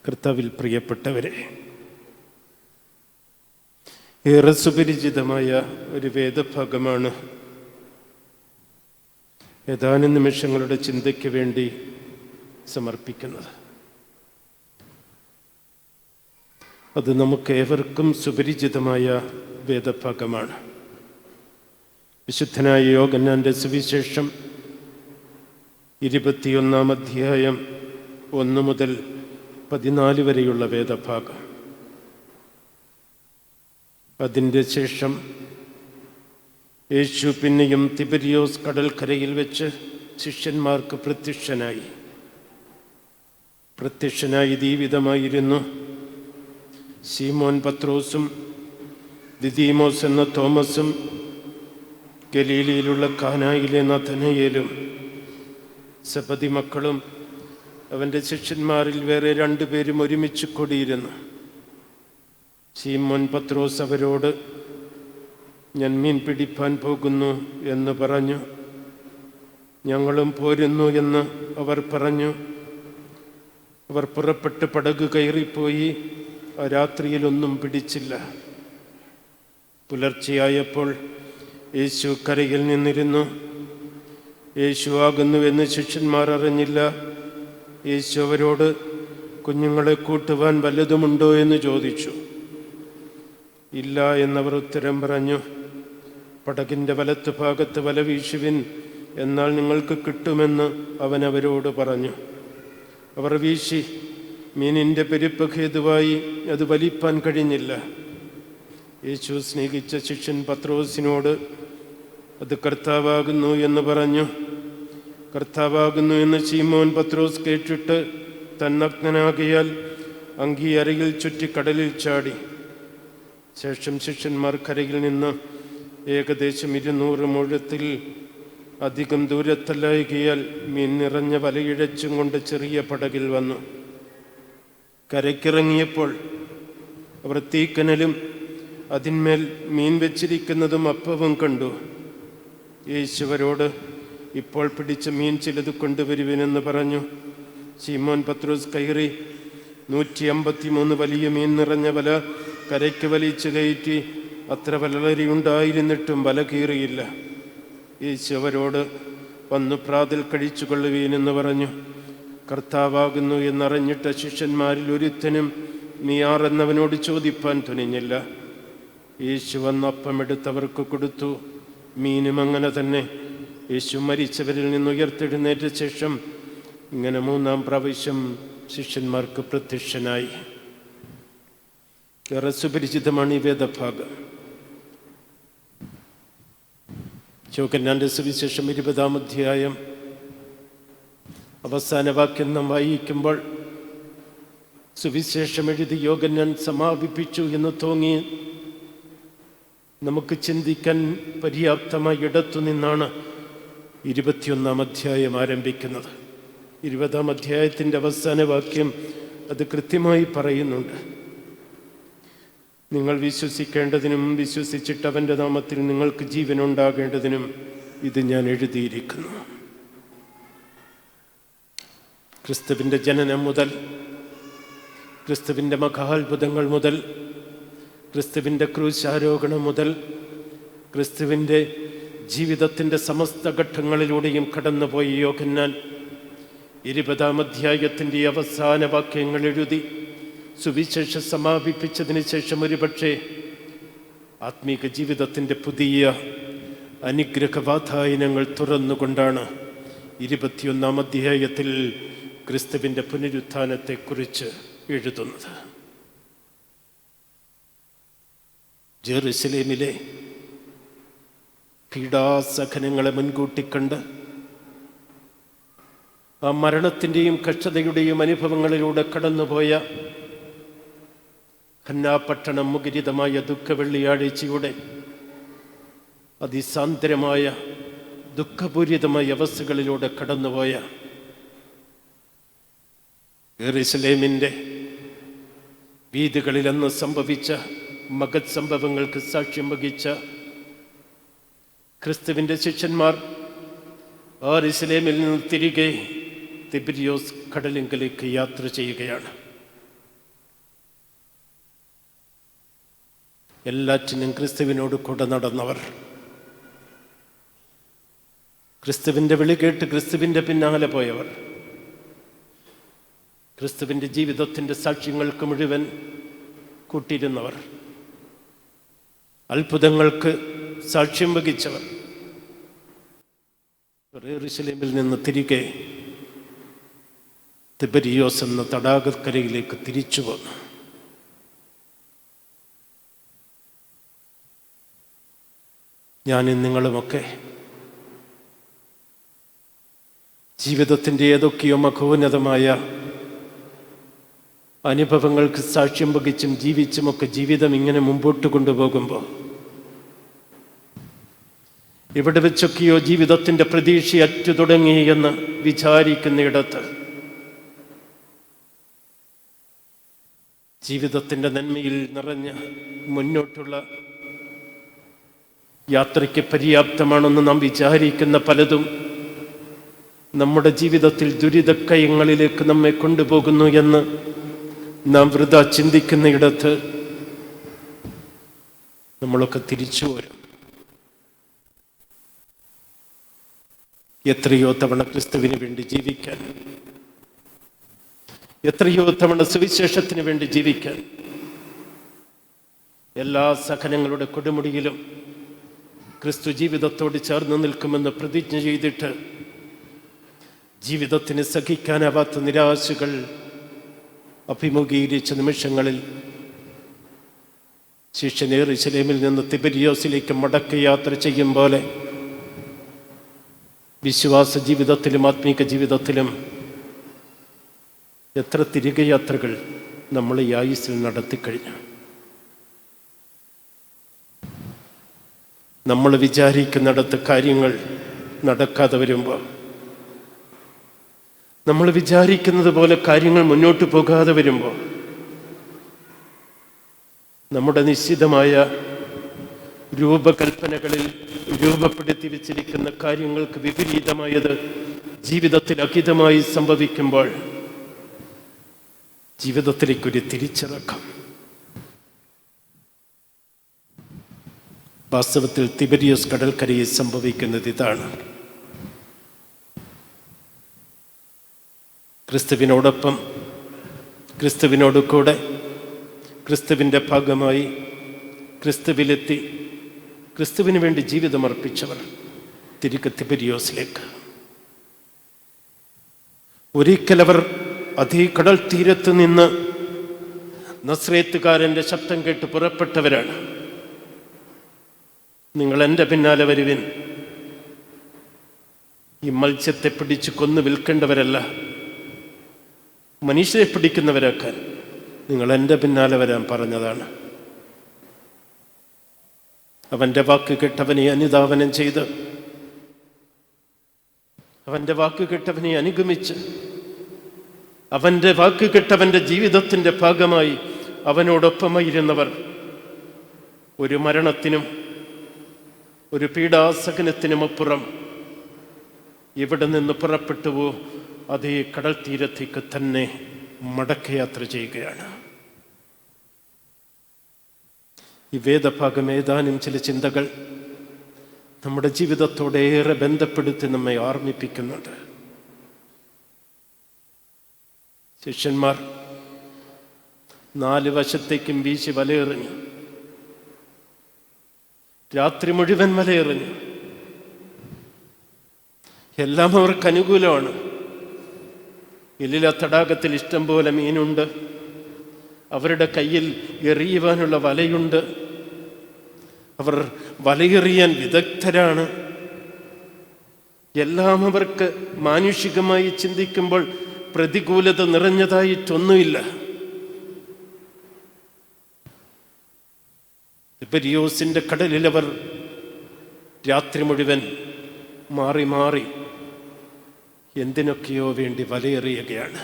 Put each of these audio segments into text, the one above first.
കർത്താവിൽ പ്രിയപ്പെട്ടവരെ, ഏറെ സുപരിചിതമായ ഒരു വേദഭാഗമാണ് ഏതാനും നിമിഷങ്ങളുടെ ചിന്തയ്ക്ക് വേണ്ടി സമർപ്പിക്കുന്നത്. അത് നമുക്കേവർക്കും സുപരിചിതമായ വേദഭാഗമാണ്. വിശുദ്ധനായ യോഹന്നാന്റെ സുവിശേഷം 21 അധ്യായം 1 മുതൽ 14 വരെയുള്ള വേദഭാഗം. അതിൻ്റെ ശേഷം യേശു പിന്നെയും തിബരിയോസ് കടൽക്കരയിൽ വെച്ച് ശിഷ്യന്മാർക്ക് പ്രത്യക്ഷനായി ജീവിതമായിരുന്നു. ശീമോൻ പത്രോസും ദിദീമോസ് എന്ന തോമസും ഗലീലയിലുള്ള കാനായിലെ നഥനയേലും സെബദി മക്കളും അവൻ്റെ ശിഷ്യന്മാരിൽ വേറെ 2 പേരും ഒരുമിച്ച് കൂടിയിരുന്നു. ശീമോൻ പത്രോസ് അവരോട്, ഞാൻ മീൻ പിടിപ്പാൻ പോകുന്നു എന്ന് പറഞ്ഞു. ഞങ്ങളും പോരുന്നു എന്ന് അവർ പറഞ്ഞു. അവർ പുറപ്പെട്ട് പടക് കയറിപ്പോയി. ആ രാത്രിയിലൊന്നും പിടിച്ചില്ല. പുലർച്ചെയായപ്പോൾ യേശു കരയിൽ നിന്നിരുന്നു. യേശു ആകുന്നുവെന്ന് ശിഷ്യന്മാർ അറിഞ്ഞില്ല. യേശു അവരോട്, കുഞ്ഞുങ്ങളെ കൂട്ടുവാൻ വല്ലതുമുണ്ടോ എന്ന് ചോദിച്ചു. ഇല്ല എന്നവർ ഉത്തരം പറഞ്ഞു. പടകിൻ്റെ വലത്ത് ഭാഗത്ത് വല വീശുവിൻ, എന്നാൽ നിങ്ങൾക്ക് കിട്ടുമെന്ന് അവൻ അവരോട് പറഞ്ഞു. അവർ വീശി. മീനിൻ്റെ പെരുപ്പ് ഹേതുവായി അത് വലിപ്പാൻ കഴിഞ്ഞില്ല. യേശു സ്നേഹിച്ച ശിഷ്യൻ പത്രോസിനോട്, അത് കർത്താവാകുന്നു എന്ന് പറഞ്ഞു. കർത്താവാകുന്നു എന്ന് ശീമോൻ പത്രോസ് കേട്ടിട്ട് താൻ നഗ്നനാകിയാൽ അങ്കി അരയിൽ ചുറ്റി കടലിൽ ചാടി. ശേഷം ശിഷ്യന്മാർ കരയിൽ നിന്ന് ഏകദേശം 200 മുഴത്തിൽ അധികം ദൂരത്തല്ലായികയാൽ മീൻ നിറഞ്ഞ വലയിഴച്ചും കൊണ്ട് ചെറിയ പടകിൽ വന്നു. കരയ്ക്കിറങ്ങിയപ്പോൾ അവർ തീക്കനലും അതിന്മേൽ മീൻ വെച്ചിരിക്കുന്നതും അപ്പവും കണ്ടു. യേശുവരോട്, ഇപ്പോൾ പിടിച്ച മീൻ ചിലത് കൊണ്ടുവരുവിനെന്ന് പറഞ്ഞു. ശീമോൻ പത്രോസ് കയറി 153 വലിയ മീൻ നിറഞ്ഞ വല കരയ്ക്ക് വലിച്ചു കയറ്റി. അത്ര വളരെയുണ്ടായിരുന്നിട്ടും വല കീറിയില്ല. യേശു അവരോട്, വന്നു പ്രാതൽ കഴിച്ചു കൊള്ളുവീനെന്ന് പറഞ്ഞു. കർത്താവാകുന്നു എന്നറിഞ്ഞിട്ട ശിഷ്യന്മാരിൽ ഒരുത്തനും നീ ആരെന്നവനോട് ചോദിപ്പാൻ തുനിഞ്ഞില്ല. യേശു വന്ന് അപ്പമെടുത്തവർക്ക് കൊടുത്തു. മീനും അങ്ങനെ തന്നെ. യേശു മരിച്ചവരിൽ നിന്ന് ഉയർത്തെഴുന്നേറ്റ ശേഷം ഇങ്ങനെ 3-ാം പ്രാവശ്യം ശിഷ്യന്മാർക്ക് പ്രത്യക്ഷനായി. ഏറെ സുപരിചിതമാണ് ഈ വേദഭാഗം. യോഹന്നാന്റെ സുവിശേഷം 20-ാം അധ്യായം അവസാന വാക്യം നാം വായിക്കുമ്പോൾ, സുവിശേഷം എഴുതി യോഹന്നാൻ സമാപിപ്പിച്ചു എന്ന് തോന്നി നമുക്ക് ചിന്തിക്കാൻ പര്യാപ്തമായ ഇടത്തു നിന്നാണ് 21-ാം അധ്യായം ആരംഭിക്കുന്നത്. 20-ാം അധ്യായത്തിൻ്റെ അവസാന വാക്യം അത് കൃത്യമായി പറയുന്നുണ്ട്. നിങ്ങൾ വിശ്വസിക്കേണ്ടതിനും വിശ്വസിച്ചിട്ട് അവൻ്റെ നാമത്തിൽ നിങ്ങൾക്ക് ജീവനുണ്ടാകേണ്ടതിനും ഇത് ഞാൻ എഴുതിയിരിക്കുന്നു. ക്രിസ്തുവിൻ്റെ ജനനം മുതൽ, ക്രിസ്തുവിൻ്റെ മഹാത്ഭുതങ്ങൾ മുതൽ, ക്രിസ്തുവിൻ്റെ ക്രൂശാരോഹണം മുതൽ, ക്രിസ്തുവിൻ്റെ ജീവിതത്തിൻ്റെ സമസ്ത ഘട്ടങ്ങളിലൂടെയും കടന്നുപോയ യോഹന്നാൻ 20-ാം അധ്യായത്തിൻ്റെ അവസാന വാക്യങ്ങൾ എഴുതി സുവിശേഷം സമാപിപ്പിച്ചതിന് ശേഷം ഒരുപക്ഷെ ആത്മീക ജീവിതത്തിൻ്റെ പുതിയ അനുഗ്രഹവാതായനങ്ങൾ തുറന്നുകൊണ്ടാണ് 21-ാം അധ്യായത്തിൽ ക്രിസ്തുവിൻ്റെ പുനരുത്ഥാനത്തെക്കുറിച്ച് എഴുതുന്നത്. ജെറുസലേമിലെ പീഡാസഹനങ്ങളെ മുൻകൂട്ടി കണ്ട് ആ മരണത്തിൻ്റെയും കഷ്ടതയുടെയും അനുഭവങ്ങളിലൂടെ കടന്നുപോയ ഹന്നാ പട്ടണം മുഖരിതമായ ദുഃഖവെള്ളിയാഴ്ചയുടെ അതിസാന്ദ്രമായ ദുഃഖപൂരിതമായ അവസ്ഥകളിലൂടെ കടന്നുപോയ യെരുശലേമിൻ്റെ വീഥികളിൽ അന്ന് സംഭവിച്ച മഹത് സംഭവങ്ങൾക്ക് സാക്ഷ്യം വഹിച്ച ക്രിസ്തുവിൻ്റെ ശിഷ്യന്മാർ യെരുശലേമിൽ നിന്ന് തിരികെ തിബരിയോസ് കടലിങ്കലേക്ക് യാത്ര ചെയ്യുകയാണ്. എല്ലാറ്റിനും ക്രിസ്തുവിനോട് കൂടെ നടന്നവർ, ക്രിസ്തുവിൻ്റെ വിളി കേട്ട് ക്രിസ്തുവിൻ്റെ പിന്നാലെ പോയവർ, ക്രിസ്തുവിൻ്റെ ജീവിതത്തിൻ്റെ സാക്ഷ്യങ്ങൾക്ക് മുഴുവൻ കൂട്ടിയിരുന്നവർ, അത്ഭുതങ്ങൾക്ക് സാക്ഷ്യം വഹിച്ചവർ, യെരൂശലേമിൽ നിന്ന് തിരികെ തിബരിയോസ് എന്ന തടാകക്കരയിലേക്ക് തിരിച്ചു വന്നു. ഞാനും നിങ്ങളുമൊക്കെ ജീവിതത്തിൻ്റെ ഏതൊക്കെയോ മഹോന്നതമായ അനുഭവങ്ങൾക്ക് സാക്ഷ്യം വഹിച്ചും ജീവിച്ചുമൊക്കെ ജീവിതം ഇങ്ങനെ മുമ്പോട്ട് കൊണ്ടുപോകുമ്പോൾ ഇവിടെ വെച്ചൊക്കെയോ ജീവിതത്തിൻ്റെ പ്രതീക്ഷ അറ്റു തുടങ്ങി എന്ന് വിചാരിക്കുന്നിടത്ത് ജീവിതത്തിൻ്റെ നന്മയിൽ നിറഞ്ഞ മുന്നോട്ടുള്ള യാത്രയ്ക്ക് പര്യാപ്തമാണെന്ന് നാം വിചാരിക്കുന്ന പലതും നമ്മുടെ ജീവിതത്തിൽ ദുരിതക്കയങ്ങളിലേക്ക് നമ്മെ കൊണ്ടുപോകുന്നു എന്ന് നാം വൃഥ ചിന്തിക്കുന്നിടത്ത് നമ്മളൊക്കെ തിരിച്ചു വരും. എത്രയോ തവണ ക്രിസ്തുവിന് വേണ്ടി ജീവിക്കാൻ, എത്രയോ തവണ സുവിശേഷത്തിന് വേണ്ടി ജീവിക്കാൻ, എല്ലാ സഹനങ്ങളുടെ കൊടുമുടിയിലും ക്രിസ്തു ജീവിതത്തോട് ചേർന്ന് നിൽക്കുമെന്ന് പ്രതിജ്ഞ ചെയ്തിട്ട് ജീവിതത്തിന് സഹിക്കാനാവാത്ത നിരാശകൾ അഭിമുഖീകരിച്ച നിമിഷങ്ങളിൽ ശിഷ്യൻ യെരൂശലേമിൽ നിന്ന് തിബരിയോസിലേക്ക് മടക്കയാത്ര ചെയ്യും പോലെ വിശ്വാസ ജീവിതത്തിലും ആത്മീക ജീവിതത്തിലും എത്ര തിരികെ യാത്രകൾ നമ്മൾ ഈ ആയുസ്സിൽ നടത്തിക്കഴിഞ്ഞു. നമ്മൾ വിചാരിക്കുന്നിടത്ത് കാര്യങ്ങൾ നടക്കാതെ വരുമ്പോൾ, നമ്മൾ വിചാരിക്കുന്നത് പോലെ കാര്യങ്ങൾ മുന്നോട്ട് പോകാതെ വരുമ്പോൾ, നമ്മുടെ നിശ്ചിതമായ രൂപകൽപ്പനകളിൽ രൂപപ്പെടുത്തി വെച്ചിരിക്കുന്ന കാര്യങ്ങൾക്ക് വിപരീതമായത് ജീവിതത്തിൽ അഹിതമായി സംഭവിക്കുമ്പോൾ ജീവിതത്തിലേക്കൊരു തിരിച്ചിറക്കം. വാസ്തവത്തിൽ തിബരിയോസ് കടൽക്കരയിൽ സംഭവിക്കുന്നത് ഇതാണ്. ക്രിസ്തുവിനോടൊപ്പം, ക്രിസ്തുവിനോട് കൂടെ, ക്രിസ്തുവിൻ്റെ ഭാഗമായി, ക്രിസ്തുവിലെത്തി ക്രിസ്തുവിന് വേണ്ടി ജീവിതമർപ്പിച്ചവർ തിരികെ തിബരിയോസിലേക്ക്. ഒരിക്കലവർ അതേ കടൽ തീരത്ത് നിന്ന് നസ്രേത്തുകാരൻ്റെ ശബ്ദം കേട്ട് പുറപ്പെട്ടവരാണ്. നിങ്ങൾ എൻ്റെ പിന്നാലെ വരുവിൻ, ഈ മത്സ്യത്തെ പിടിച്ച് കൊന്നു വിൽക്കേണ്ടവരല്ല, മനുഷ്യരെ പിടിക്കുന്നവരാക്കാൻ നിങ്ങൾ എൻ്റെ പിന്നാലെ വരാൻ പറഞ്ഞതാണ്. അവൻ്റെ വാക്ക് കേട്ടവനെ അനുധാവനം ചെയ്ത്, അവൻ്റെ വാക്ക് കേട്ടവനെ അനുഗമിച്ച്, അവൻ്റെ വാക്ക് കേട്ടവൻ്റെ ജീവിതത്തിൻ്റെ ഭാഗമായി അവനോടൊപ്പമായിരുന്നവർ ഒരു മരണത്തിനും ഒരു പീഡാസഹനത്തിനുമപ്പുറം ഇവിടെ നിന്ന് പുറപ്പെട്ടുവോ അതേ കടൽ തീരത്തേക്ക് തന്നെ മടക്കയാത്ര ചെയ്യുകയാണ്. ഈ വേദഭാഗം ഏതാനും ചില ചിന്തകൾ നമ്മുടെ ജീവിതത്തോടെ ഏറെ ബന്ധപ്പെടുത്തി നമ്മെ ഓർമ്മിപ്പിക്കുന്നുണ്ട്. ശിഷ്യന്മാർ 4 വശത്തേക്കും വീശി വലയെറിഞ്ഞു, രാത്രി മുഴുവൻ വലയെറിഞ്ഞു. എല്ലാം അവർക്ക് അനുകൂലമാണ്. ഗലീല തടാകത്തിൽ ഇഷ്ടം പോലെ മീനുണ്ട്, അവരുടെ കയ്യിൽ എറിയുവാനുള്ള വലയുണ്ട്, അവർ വലയെറിയാൻ വിദഗ്ധരാണ്. എല്ലാം അവർക്ക് മാനുഷികമായി ചിന്തിക്കുമ്പോൾ പ്രതികൂലത നിറഞ്ഞതായിട്ടൊന്നുമില്ല. തിബരിയോസിൻ്റെ കടലിലവർ രാത്രി മുഴുവൻ മാറി മാറി എന്തിനൊക്കെയോ വേണ്ടി വലയെറിയുകയാണ്.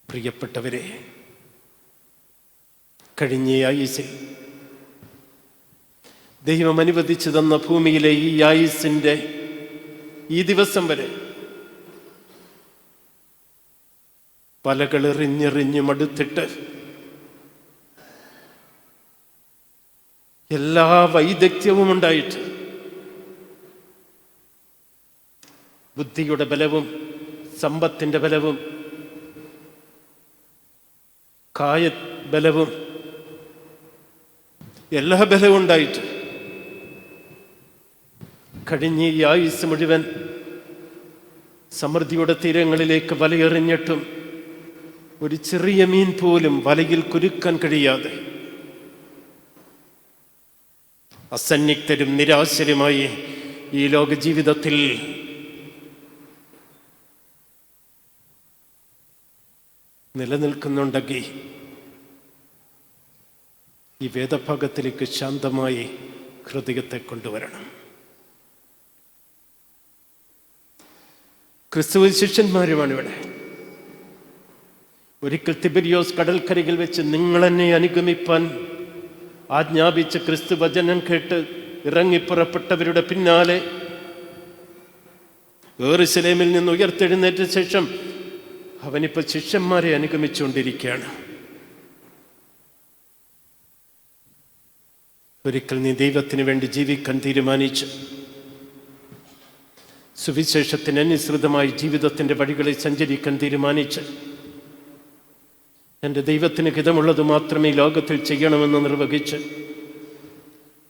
പ്രിയപ്പെട്ടവരെ, കഴിഞ്ഞ ആയുസ്സിൽ ദൈവം അനുവദിച്ചു തന്ന ഭൂമിയിലെ ഈ ആയുസ്സിൻ്റെ ഈ ദിവസം വരെ വലകളെറിഞ്ഞെറിഞ്ഞ് മടുത്തിട്ട് എല്ലാ വൈദഗ്ധ്യവും ഉണ്ടായിട്ട്, ബുദ്ധിയുടെ ബലവും സമ്പത്തിൻ്റെ ബലവും കായ ബലവും എല്ലാ ബലവും ഉണ്ടായിട്ട് കഴിഞ്ഞ ഈ ആയുസ് മുഴുവൻ സമൃദ്ധിയുടെ തീരങ്ങളിലേക്ക് വലയെറിഞ്ഞിട്ടും ഒരു ചെറിയ മീൻ പോലും വലയിൽ കുരുക്കാൻ കഴിയാതെ അസന്നിഗ്ധരും നിരാശരുമായി ഈ ലോക ജീവിതത്തിൽ നിലനിൽക്കുന്നുണ്ടെങ്കിൽ ഈ വേദഭാഗത്തിലേക്ക് ശാന്തമായി ഹൃദയത്തെ കൊണ്ടുവരണം. ക്രിസ്തുവിൻ ശിഷ്യന്മാരുമാണ് ഇവിടെ. ഒരിക്കൽ തിബരിയോസ് കടൽക്കരയിൽ വെച്ച് നിങ്ങളെന്നെ അനുഗമിപ്പാൻ ആജ്ഞാപിച്ച ക്രിസ്തു വചനം കേട്ട് ഇറങ്ങിപ്പുറപ്പെട്ടവരുടെ പിന്നാലെ യെരൂശലേമിൽ നിന്ന് ഉയർത്തെഴുന്നേറ്റ ശേഷം അവനിപ്പോൾ ശിഷ്യന്മാരെ അനുഗമിച്ചുകൊണ്ടിരിക്കുകയാണ്. ഒരിക്കൽ നീ ദൈവത്തിന് വേണ്ടി ജീവിക്കാൻ തീരുമാനിച്ചു, സുവിശേഷത്തിന് അനുസൃതമായി ജീവിതത്തിൻ്റെ വഴികളിൽ സഞ്ചരിക്കാൻ തീരുമാനിച്ച് എൻ്റെ ദൈവത്തിന് ഹിതമുള്ളത് മാത്രമേ ലോകത്തിൽ ചെയ്യണമെന്ന് നിർവഹിച്ച്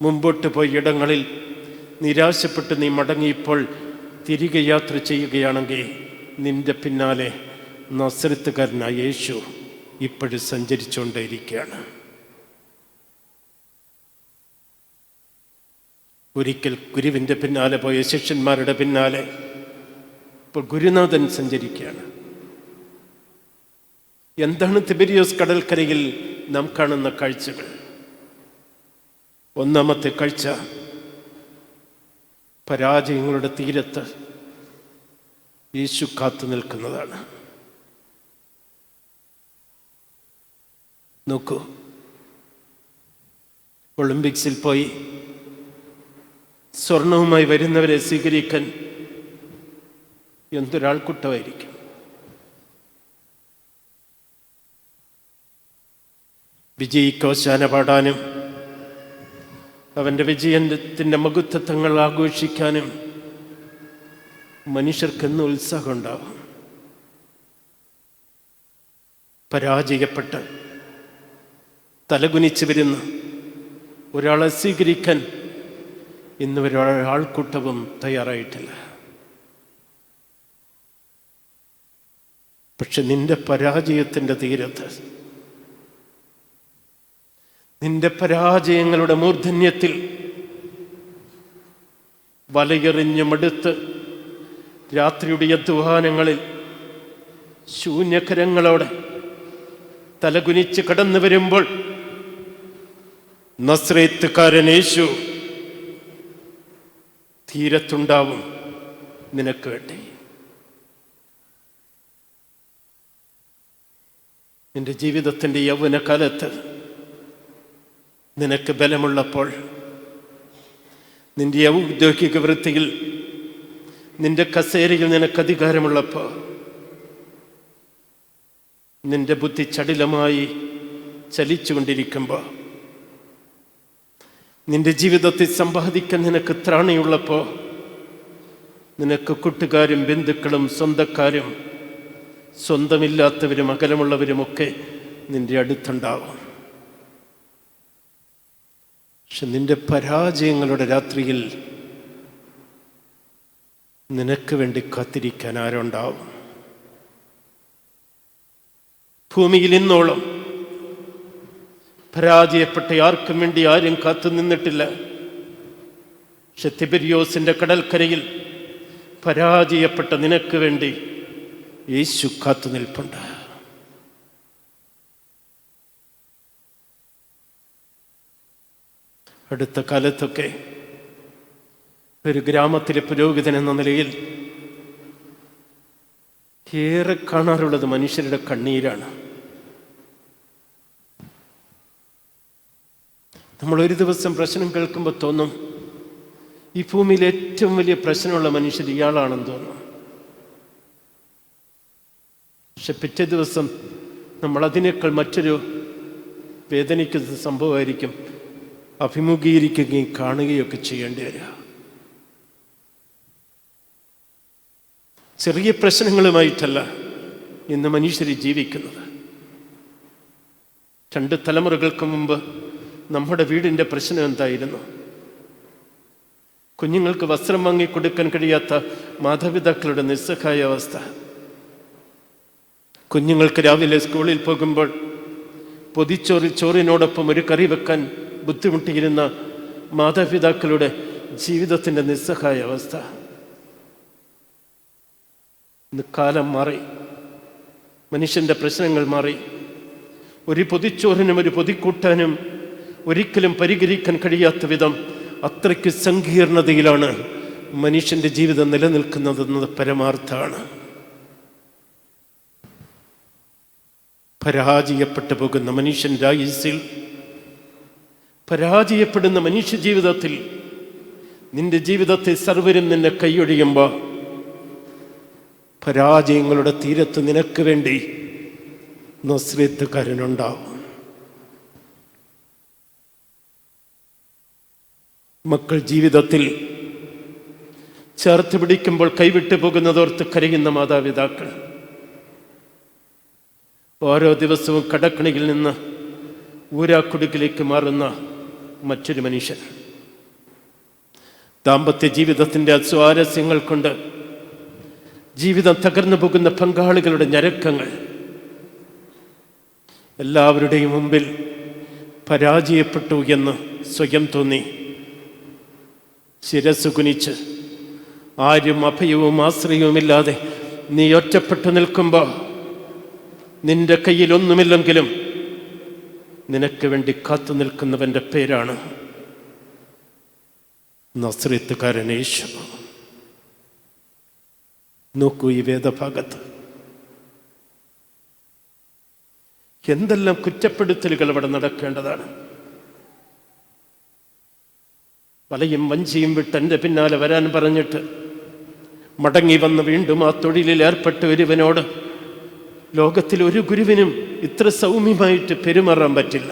മുമ്പോട്ട് പോയ ഇടങ്ങളിൽ നിരാശപ്പെട്ട് നീ മടങ്ങിയപ്പോൾ തിരികെ യാത്ര ചെയ്യുകയാണെങ്കിൽ നിന്റെ പിന്നാലെ നസറത്തുകാരനായ യേശു ഇപ്പോഴും സഞ്ചരിച്ചുകൊണ്ടേയിരിക്കുകയാണ്. ഒരിക്കൽ ഗുരുവിൻ്റെ പിന്നാലെ പോയ ശിഷ്യന്മാരുടെ പിന്നാലെ ഇപ്പോൾ ഗുരുനാഥൻ സഞ്ചരിക്കുകയാണ്. എന്താണ് തിബരിയോസ് കടൽക്കരയിൽ നാം കാണുന്ന കാഴ്ചകൾ? ഒന്നാമത്തെ കാഴ്ച, പരാജയങ്ങളുടെ തീരത്ത് യേശു കാത്തു നിൽക്കുന്നതാണ്. നോക്കൂ, ഒളിമ്പിക്സിൽ പോയി സ്വർണവുമായി വരുന്നവരെ സ്വീകരിക്കാൻ എന്തൊരാൾക്കൂട്ടമായിരിക്കും. വിജയിക്കോശാന പാടാനും അവൻ്റെ വിജയത്തിൻ്റെ മഹത്വങ്ങൾ ആഘോഷിക്കാനും മനുഷ്യർക്കെന്ന് ഉത്സാഹം ഉണ്ടാവും. പരാജയപ്പെട്ട് തലകുനിച്ച് വരുന്ന ഒരാളെ സ്വീകരിക്കാൻ ഇന്ന് ഒരാൾക്കൂട്ടവും തയ്യാറായിട്ടില്ല. പക്ഷെ നിന്റെ പരാജയത്തിൻ്റെ തീരത്ത്, നിന്റെ പരാജയങ്ങളുടെ മൂർധന്യത്തിൽ വലയെറിഞ്ഞ് മടുത്ത് രാത്രിയുടെ അധ്വാനങ്ങളിൽ ശൂന്യകരങ്ങളോടെ തലകുനിച്ച് കടന്നു വരുമ്പോൾ നസ്രേത്തുകാരൻ യേശു തീരത്തുണ്ടാവും നിനക്ക് വേണ്ടി. നിന്റെ ജീവിതത്തിൻ്റെ യൗവനകാലത്ത് നിനക്ക് ബലമുള്ളപ്പോൾ, നിന്റെ ഔദ്യോഗിക വൃത്തിയിൽ നിന്റെ കസേരയിൽ നിനക്ക് അധികാരമുള്ളപ്പോൾ, നിന്റെ ബുദ്ധി ചടിലമായി ചലിച്ചുകൊണ്ടിരിക്കുമ്പോൾ, നിന്റെ ജീവിതത്തിൽ സമ്പാദിക്കാൻ നിനക്ക് ത്രാണിയുള്ളപ്പോൾ, നിനക്ക് കൂട്ടുകാരും ബന്ധുക്കളും സ്വന്തക്കാരും സ്വന്തമില്ലാത്തവരും അകലമുള്ളവരുമൊക്കെ നിന്റെ അടുത്തുണ്ടാവും. പക്ഷെ നിന്റെ പരാജയങ്ങളുടെ രാത്രിയിൽ നിനക്ക് വേണ്ടി കാത്തിരിക്കാൻ ആരുണ്ടാവും? ഭൂമിയിൽ ഇന്നോളം പരാജയപ്പെട്ട ആർക്കും വേണ്ടി ആരും കാത്തു നിന്നിട്ടില്ല. പക്ഷെ തിബരിയോസിന്റെ കടൽക്കരയിൽ പരാജയപ്പെട്ട നിനക്ക് വേണ്ടി യേശു കാത്തു നിൽപ്പുണ്ട്. അടുത്ത കാലത്തൊക്കെ ഒരു ഗ്രാമത്തിലെ പുരോഹിതൻ എന്ന നിലയിൽ ഏറെ കാണാറുള്ളത് മനുഷ്യരുടെ കണ്ണീരാണ്. നമ്മൾ ഒരു ദിവസം പ്രശ്നം കേൾക്കുമ്പോൾ തോന്നും, ഈ ഭൂമിയിൽ ഏറ്റവും വലിയ പ്രശ്നമുള്ള മനുഷ്യർ ഇയാളാണെന്ന് തോന്നും. പക്ഷെ പിറ്റേ ദിവസം നമ്മൾ അതിനേക്കാൾ മറ്റൊരു വേദനിക്കുന്ന സംഭവമായിരിക്കും അഭിമുഖീകരിക്കുകയും കാണുകയൊക്കെ ചെയ്യേണ്ടി വരിക. ചെറിയ പ്രശ്നങ്ങളുമായിട്ടല്ല ഇന്ന് മനുഷ്യർ ജീവിക്കുന്നത്. 2 തലമുറകൾക്ക് മുമ്പ് നമ്മുടെ വീടിൻ്റെ പ്രശ്നം എന്തായിരുന്നു? കുഞ്ഞുങ്ങൾക്ക് വസ്ത്രം വാങ്ങിക്കൊടുക്കാൻ കഴിയാത്ത മാതാപിതാക്കളുടെ നിസ്സഹായ അവസ്ഥ. കുഞ്ഞുങ്ങൾക്ക് രാവിലെ സ്കൂളിൽ പോകുമ്പോൾ ചോറിനോടൊപ്പം ഒരു കറി വെക്കാൻ ബുദ്ധിമുട്ടിയിരുന്ന മാതാപിതാക്കളുടെ ജീവിതത്തിൻ്റെ നിസ്സഹായ അവസ്ഥ. ഇന്ന് കാലം മാറി, മനുഷ്യൻ്റെ പ്രശ്നങ്ങൾ മാറി. ഒരു പൊതിച്ചോറിനും ഒരു പൊതിക്കൂട്ടാനും ഒരിക്കലും പരിഹരിക്കാൻ കഴിയാത്ത വിധം അത്രയ്ക്ക് സങ്കീർണതയിലാണ് മനുഷ്യൻ്റെ ജീവിതം നിലനിൽക്കുന്നതെന്നത് പരമാർത്ഥമാണ്. പരാജയപ്പെട്ടു പോകുന്ന മനുഷ്യൻ്റെ ആയുസ്സിൽ, പരാജയപ്പെടുന്ന മനുഷ്യ ജീവിതത്തിൽ നിന്റെ ജീവിതത്തെ സർവരും നിന്നെ കൈയൊഴിയുമ്പോൾ പരാജയങ്ങളുടെ തീരത്ത് നിനക്ക് വേണ്ടി നസ്രേത്തുകാരനുണ്ടാവും. മക്കൾ ജീവിതത്തിൽ ചേർത്ത് പിടിക്കുമ്പോൾ കൈവിട്ടു പോകുന്നതോർത്ത് കരയുന്ന മാതാപിതാക്കൾ, ഓരോ ദിവസവും കടക്കണിയിൽ നിന്ന് ഊരാക്കുടുക്കിലേക്ക് മാറുന്ന മറ്റൊരു മനുഷ്യൻ, ദാമ്പത്യ ജീവിതത്തിൻ്റെ അസ്വാരസ്യങ്ങൾ കൊണ്ട് ജീവിതം തകർന്നു പോകുന്ന പങ്കാളികളുടെ ഞരക്കങ്ങൾ, എല്ലാവരുടെയും മുമ്പിൽ പരാജയപ്പെട്ടു എന്ന് സ്വയം തോന്നി ശിരസ് കുനിച്ച് ആരും അഭയവും ആശ്രയവുമില്ലാതെ നീ ഒറ്റപ്പെട്ടു നിൽക്കുമ്പോൾ നിന്റെ കയ്യിൽ ഒന്നുമില്ലെങ്കിലും നിനക്ക് വേണ്ടി കാത്തു നിൽക്കുന്നവൻ്റെ പേരാണ് നസ്രേത്തുകാരൻ യേശു. നോക്കൂ, ഈ വേദഭാഗത്ത് എന്തെല്ലാം കുറ്റപ്പെടുത്തലുകൾ അവിടെ നടക്കേണ്ടതാണ്. വലയും വഞ്ചിയും വിട്ട് എൻ്റെ പിന്നാലെ വരാൻ പറഞ്ഞിട്ട് മടങ്ങി വന്ന് വീണ്ടും ആ തൊഴിലിൽ ഏർപ്പെട്ട ഒരുവനോട് ലോകത്തിൽ ഒരു ഗുരുവിനും ഇത്ര സൗമ്യമായിട്ട് പെരുമാറാൻ പറ്റില്ല.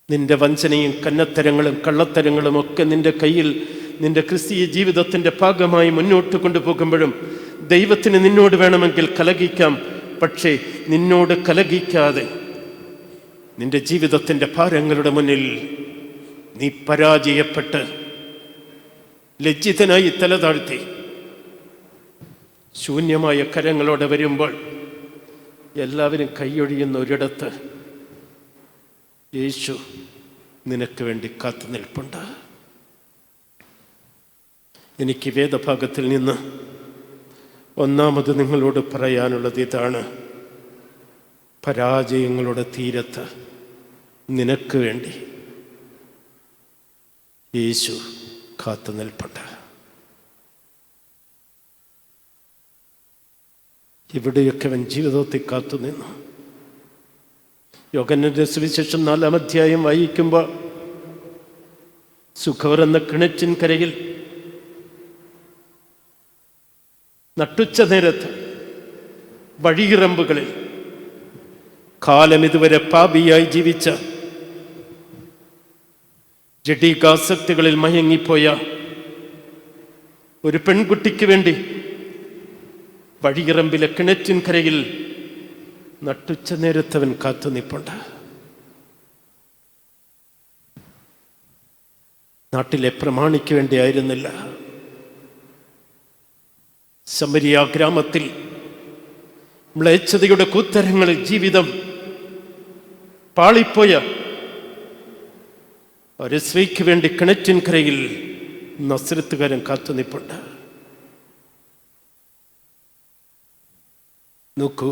നിന്റെ വഞ്ചനയും കന്നത്തരങ്ങളും കള്ളത്തരങ്ങളും ഒക്കെ നിന്റെ കയ്യിൽ നിന്റെ ക്രിസ്തീയ ജീവിതത്തിൻ്റെ ഭാഗമായി മുന്നോട്ട് കൊണ്ടുപോകുമ്പോഴും ദൈവത്തിന് നിന്നോട് വേണമെങ്കിൽ കലഹിക്കാം. പക്ഷേ നിന്നോട് കലഹിക്കാതെ നിന്റെ ജീവിതത്തിൻ്റെ ഭാരങ്ങളുടെ മുന്നിൽ നീ പരാജയപ്പെട്ട് ലജ്ജിതനായി തല താഴ്ത്തി ശൂന്യമായ കരങ്ങളോടെ വരുമ്പോൾ എല്ലാവരും കൈയൊഴിയുന്ന ഒരിടത്ത് യേശു നിനക്ക് വേണ്ടി കാത്തു നിൽപ്പുണ്ട്. എനിക്ക് വേദഭാഗത്തിൽ നിന്ന് ഒന്നാമത് നിങ്ങളോട് പറയാനുള്ളത് ഇതാണ്: പരാജയങ്ങളുടെ തീരത്ത് നിനക്ക് വേണ്ടി യേശു കാത്തു നിൽപ്പുണ്ട്. ഇവിടെയൊക്കെ അവൻ ജീവിതത്തിൽ കാത്തു നിന്നു. യോഹന്നാന്റെ സുവിശേഷം 4-ാം അധ്യായം വായിക്കുമ്പോൾ സുഖവർ എന്ന കിണറ്റിൻ കരയിൽ നട്ടുച്ച നേരത്ത് വഴിയിറമ്പുകളിൽ കാലം ഇതുവരെ പാപിയായി ജീവിച്ച, ജഡികാസക്തികളിൽ മയങ്ങിപ്പോയ ഒരു പെൺകുട്ടിക്ക് വേണ്ടി വഴിയിറമ്പിലെ കിണറ്റിൻ കരയിൽ നട്ടുച്ച നേരത്തവൻ കാത്തു നിൽപ്പുണ്ട്. നാട്ടിലെ പ്രമാണിക്ക് വേണ്ടി ആയിരുന്നില്ല. സമരിയ ഗ്രാമത്തിൽ മ്ലേച്ഛതയുടെ കൂത്തരങ്ങളിൽ ജീവിതം പാളിപ്പോയ ഒരു സ്ത്രീക്ക് വേണ്ടി കിണറ്റിൻ കരയിൽ നസ്രത്തുകാരൻ കാത്തു നിൽപ്പുണ്ട്. നോക്കൂ,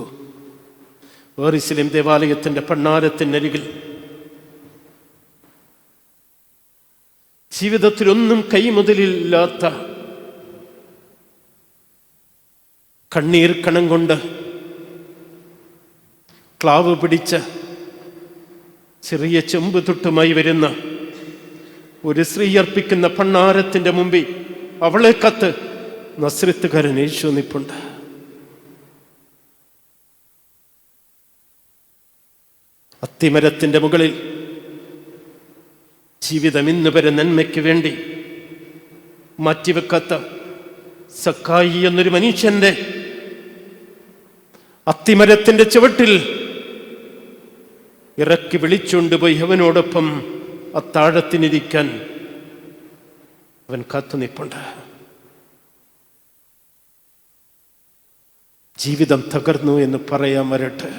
യെരൂശലേം ദേവാലയത്തിൻ്റെ ഭണ്ഡാരത്തിനരികിൽ ജീവിതത്തിലൊന്നും കൈമുതലില്ലാത്ത കണ്ണീർ കണം കൊണ്ട് ക്ലാവ് പിടിച്ച ചെറിയ ചെമ്പ് തൊട്ടുമായി വരുന്ന ഒരു സ്ത്രീ അർപ്പിക്കുന്ന ഭണ്ഡാരത്തിൻ്റെ മുമ്പിൽ അവളെ കത്ത് നസ്രത്തുകാരൻ യേശു നിൽപ്പുണ്ട്. അത്തിമരത്തിൻ്റെ മുകളിൽ ജീവിതം ഇന്ന് വരെ നന്മയ്ക്ക് വേണ്ടി മാറ്റിവെക്കാത്ത സക്കായി എന്നൊരു മനുഷ്യന്റെ അത്തിമരത്തിന്റെ ചുവട്ടിൽ ഇറക്കി വിളിച്ചുകൊണ്ടുപോയി അവനോടൊപ്പം അത്താഴത്തിനിരിക്കാൻ അവൻ കാത്തുനിൽപ്പുണ്ട്. ജീവിതം തകർന്നു എന്ന് പറയാൻ വരട്ടെ,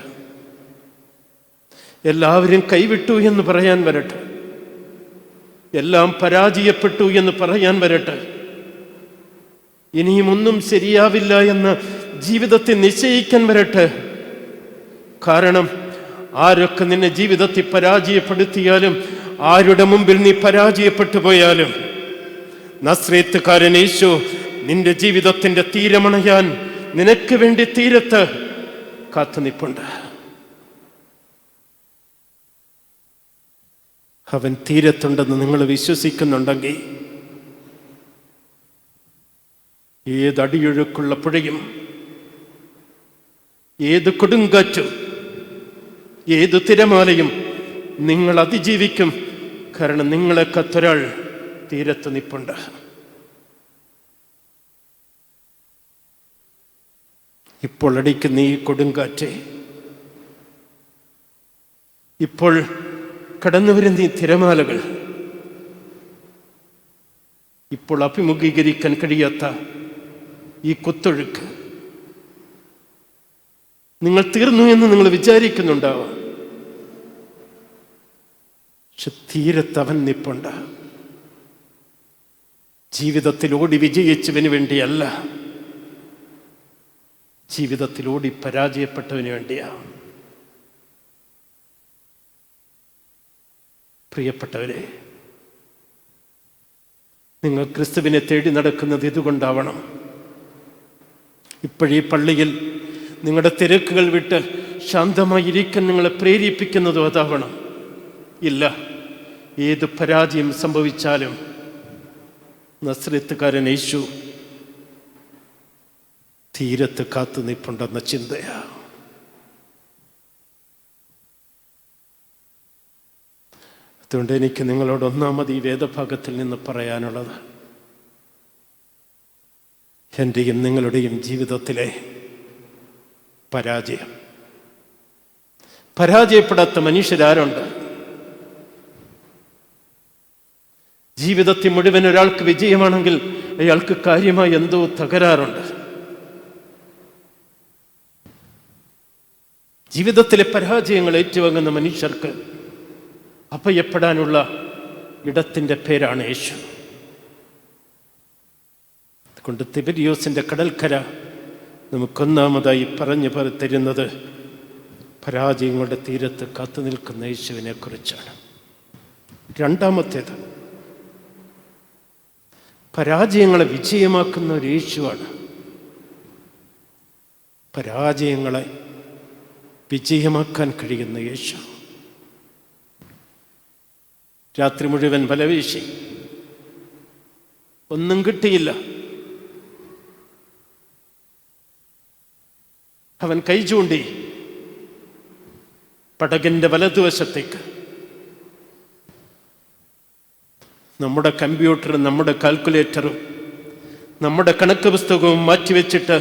എല്ലാവരും കൈവിട്ടു എന്ന് പറയാൻ വരട്ടെ, എല്ലാം പരാജയപ്പെട്ടു എന്ന് പറയാൻ വരട്ടെ, ഇനിയും ഒന്നും ശരിയാവില്ല എന്ന് ജീവിതത്തെ നിശ്ചയിക്കാൻ വരട്ടെ. കാരണം ആരൊക്കെ നിന്നെ ജീവിതത്തിൽ പരാജയപ്പെടുത്തിയാലും, ആരുടെ മുമ്പിൽ നീ പരാജയപ്പെട്ടു പോയാലും, നസ്രേത്തുകാരൻ യേശു നിന്റെ ജീവിതത്തിന്റെ തീരമണയാൻ നിനക്ക് വേണ്ടി തീരത്ത് കാത്തുനിൽപ്പുണ്ട്. അവൻ തീരത്തുണ്ടെന്ന് നിങ്ങൾ വിശ്വസിക്കുന്നുണ്ടെങ്കിൽ ഏതടിയൊഴുക്കുള്ള പുഴയും ഏത് കൊടുങ്കാറ്റും ഏത് തിരമാലയും നിങ്ങൾ അതിജീവിക്കും. കാരണം നിങ്ങളെ കത്തൊരാൾ തീരത്ത് നിൽപ്പുണ്ട്. ഇപ്പോൾ അടിക്കുന്ന ഈ കൊടുങ്കാറ്റ്, ഇപ്പോൾ കടന്നു വരുന്ന ഈ തിരമാലകൾ, ഇപ്പോൾ അഭിമുഖീകരിക്കാൻ കഴിയാത്ത ഈ കുത്തൊഴുക്ക്, നിങ്ങൾ തീർന്നു എന്ന് നിങ്ങൾ വിചാരിക്കുന്നുണ്ടാവാം. പക്ഷെ തീരത്ത് അവൻ നിൽപ്പുണ്ട്. ജീവിതത്തിൽ ഓടി വിജയിച്ചവന് വേണ്ടിയല്ല, ജീവിതത്തിൽ ഓടി പരാജയപ്പെട്ടവന് വേണ്ടിയാ. പ്രിയപ്പെട്ടവരെ, നിങ്ങൾ ക്രിസ്തുവിനെ തേടി നടക്കുന്നത് ഇതുകൊണ്ടാവണം. ഇപ്പോഴീ പള്ളിയിൽ നിങ്ങളുടെ തിരക്കുകൾ വിട്ട് ശാന്തമായിരിക്കാൻ നിങ്ങളെ പ്രേരിപ്പിക്കുന്നതും അതാവണം. ഇല്ല, ഏത് പരാജയം സംഭവിച്ചാലും നസ്രത്തുകാരൻ യേശു തീരത്ത് കാത്തു നിൽപ്പുണ്ടെന്ന ചിന്തയാ. അതുകൊണ്ട് എനിക്ക് നിങ്ങളോട് ഒന്നാമത് ഈ വേദഭാഗത്തിൽ നിന്ന് പറയാനുള്ളത്, എൻ്റെയും നിങ്ങളുടെയും ജീവിതത്തിലെ പരാജയപ്പെടാത്ത മനുഷ്യരാരുണ്ട്? ജീവിതത്തിൽ മുഴുവൻ ഒരാൾക്ക് വിജയമാണെങ്കിൽ അയാൾക്ക് കാര്യമായി എന്തോ തകരാറുണ്ട്. ജീവിതത്തിലെ പരാജയങ്ങൾ ഏറ്റുവാങ്ങുന്ന മനുഷ്യർക്ക് അഭയപ്പെടാനുള്ള ഇടത്തിൻ്റെ പേരാണ് യേശു. അതുകൊണ്ട് തിബരിയോസിന്റെ കടൽക്കര നമുക്കൊന്നാമതായി പറഞ്ഞു തരുന്നത് പരാജയങ്ങളുടെ തീരത്ത് കാത്തു നിൽക്കുന്ന യേശുവിനെ കുറിച്ചാണ്. രണ്ടാമത്തേത്, പരാജയങ്ങളെ വിജയമാക്കുന്ന ഒരു യേശുവാണ്. പരാജയങ്ങളെ വിജയമാക്കാൻ കഴിയുന്ന യേശു. രാത്രി മുഴുവൻ വലവീശി, ഒന്നും കിട്ടിയില്ല. അവൻ കൈ ചൂണ്ടി പടകിന്റെ വലതുവശത്തേക്ക്. നമ്മുടെ കമ്പ്യൂട്ടറും നമ്മുടെ കാൽക്കുലേറ്ററും നമ്മുടെ കണക്ക് പുസ്തകവും മാറ്റിവെച്ചിട്ട്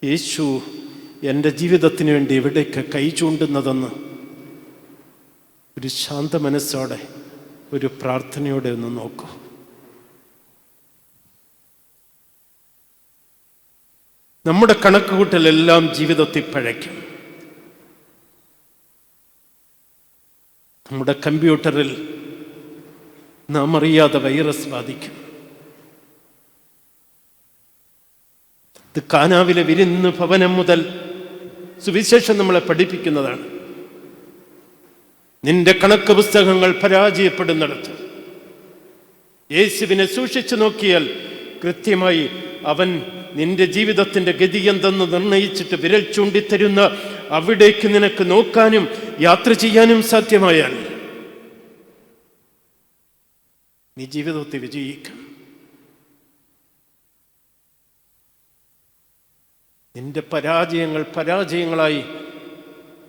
യേശു എൻ്റെ ജീവിതത്തിന് വേണ്ടി എവിടേക്ക് കൈ ചൂണ്ടുന്നതെന്ന് ഒരു ശാന്ത മനസ്സോടെ, ഒരു പ്രാർത്ഥനയോടെ ഒന്ന് നോക്കൂ. നമ്മുടെ കണക്കുകൂട്ടലെല്ലാം ജീവിതത്തിൽ പഴയ്ക്കും. നമ്മുടെ കമ്പ്യൂട്ടറിൽ നാം അറിയാതെ വൈറസ് ബാധിക്കും. ഇത് കാനാവിലെ വിരുന്ന് ഭവനം മുതൽ സുവിശേഷം നമ്മളെ പഠിപ്പിക്കുന്നതാണ്. നിന്റെ കണക്ക് പുസ്തകങ്ങൾ പരാജയപ്പെടുന്നിടത്ത് യേശുവിനെ സൂക്ഷിച്ചു നോക്കിയാൽ കൃത്യമായി അവൻ നിന്റെ ജീവിതത്തിന്റെ ഗതി എന്തെന്ന് നിർണയിച്ചിട്ട് വിരൽ ചൂണ്ടിത്തരുന്ന അവിടേക്ക് നിനക്ക് നോക്കാനും യാത്ര ചെയ്യാനും സാധ്യമായാൽ നീ ജീവിതത്തെ വിജയിക്കും. നിന്റെ പരാജയങ്ങളായി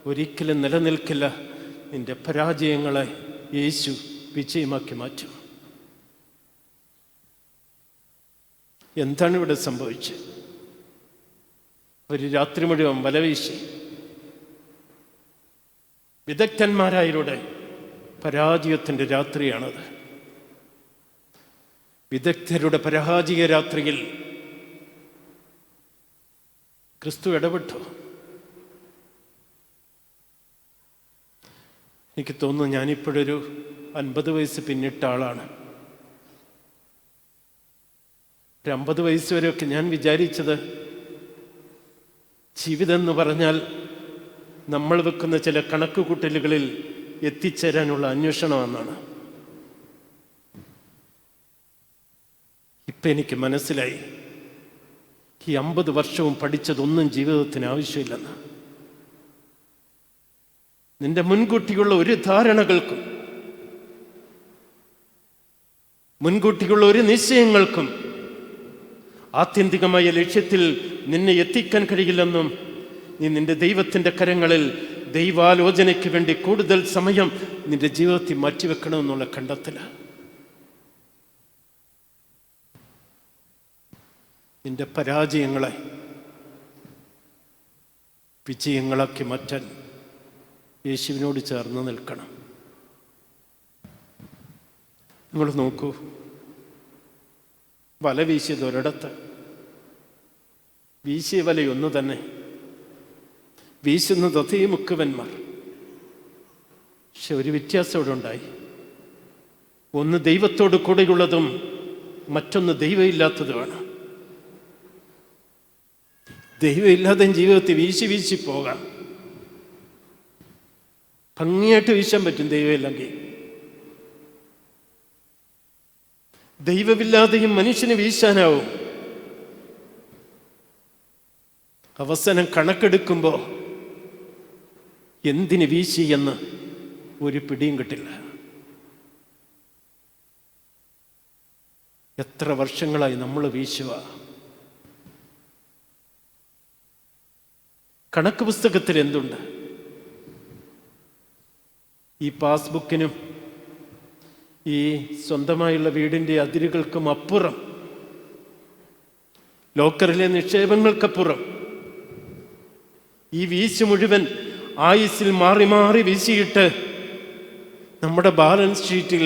ഒരിക്കലും നിലനിൽക്കില്ല. നിന്റെ പരാജയങ്ങളെ യേശു വിജയമാക്കി മാറ്റും. എന്താണ് ഇവിടെ സംഭവിച്ചത്? ഒരു രാത്രി മുഴുവൻ വലവീശി വിദഗ്ധന്മാരായവരുടെ പരാജയത്തിൻ്റെ രാത്രിയാണത്. വിദഗ്ധരുടെ പരാജയ രാത്രിയിൽ ക്രിസ്തു ഇടപെട്ടു. എനിക്ക് തോന്നുന്നു ഞാനിപ്പോഴൊരു 50 വയസ്സ് പിന്നിട്ട ആളാണ്. ഒരു 50 വയസ്സ് വരെയൊക്കെ ഞാൻ വിചാരിച്ചത് ജീവിതം എന്ന് പറഞ്ഞാൽ നമ്മൾ വെക്കുന്ന ചില കണക്കുകൂട്ടലുകളിൽ എത്തിച്ചേരാനുള്ള അന്വേഷണമെന്നാണ്. ഇപ്പം എനിക്ക് മനസ്സിലായി, ഈ 50 വർഷവും പഠിച്ചതൊന്നും ജീവിതത്തിന് ആവശ്യമില്ലെന്ന്. നിന്റെ മുൻകൂട്ടിയുള്ള ഒരു ധാരണകൾക്കും മുൻകൂട്ടിയുള്ള ഒരു നിശ്ചയങ്ങൾക്കും ആത്യന്തികമായ ലക്ഷ്യത്തിൽ നിന്നെ എത്തിക്കാൻ കഴിയില്ലെന്നും നീ നിന്റെ ദൈവത്തിൻ്റെ കരങ്ങളിൽ ദൈവാലോചനയ്ക്ക് വേണ്ടി കൂടുതൽ സമയം നിന്റെ ജീവിതത്തിൽ മാറ്റിവെക്കണമെന്നുള്ള കണ്ടെത്തല. നിന്റെ പരാജയങ്ങളെ വിജയങ്ങളാക്കി മാറ്റാൻ യേശുവിനോട് ചേർന്ന് നിൽക്കണം. നിങ്ങൾ നോക്കൂ, വല വീശിയത് ഒരിടത്ത്, വീശിയ വലയൊന്നു തന്നെ, വീശുന്നത് അതേ മുക്കുവന്മാർ. പക്ഷെ ഒരു വ്യത്യാസം ഇവിടെ ഉണ്ടായി. ഒന്ന് ദൈവത്തോട് കൂടെയുള്ളതും മറ്റൊന്ന് ദൈവമില്ലാത്തതുമാണ്. ദൈവമില്ലാതെ ജീവിതത്തിൽ വീശി വീശി പോകാം, ഭംഗിയായിട്ട് വീശാൻ പറ്റും ദൈവമില്ലെങ്കിൽ. ദൈവമില്ലാതെയും മനുഷ്യന് വീശാനാവും. അവസാനം കണക്കെടുക്കുമ്പോൾ എന്തിന് വീശി എന്ന് ഒരു പിടിയും കിട്ടില്ല. എത്ര വർഷങ്ങളായി നമ്മൾ വീശുക. കണക്ക് പുസ്തകത്തിൽ എന്തുണ്ട്? ഈ പാസ്ബുക്കിനും ഈ സ്വന്തമായുള്ള വീടിൻ്റെ അതിരുകൾക്കും അപ്പുറം, ലോക്കറിലെ നിക്ഷേപങ്ങൾക്കപ്പുറം ഈ വീശ് മുഴുവൻ ആയുസ്സിൽ മാറി മാറി വീശിയിട്ട് നമ്മുടെ ബാലൻസ് ഷീറ്റിൽ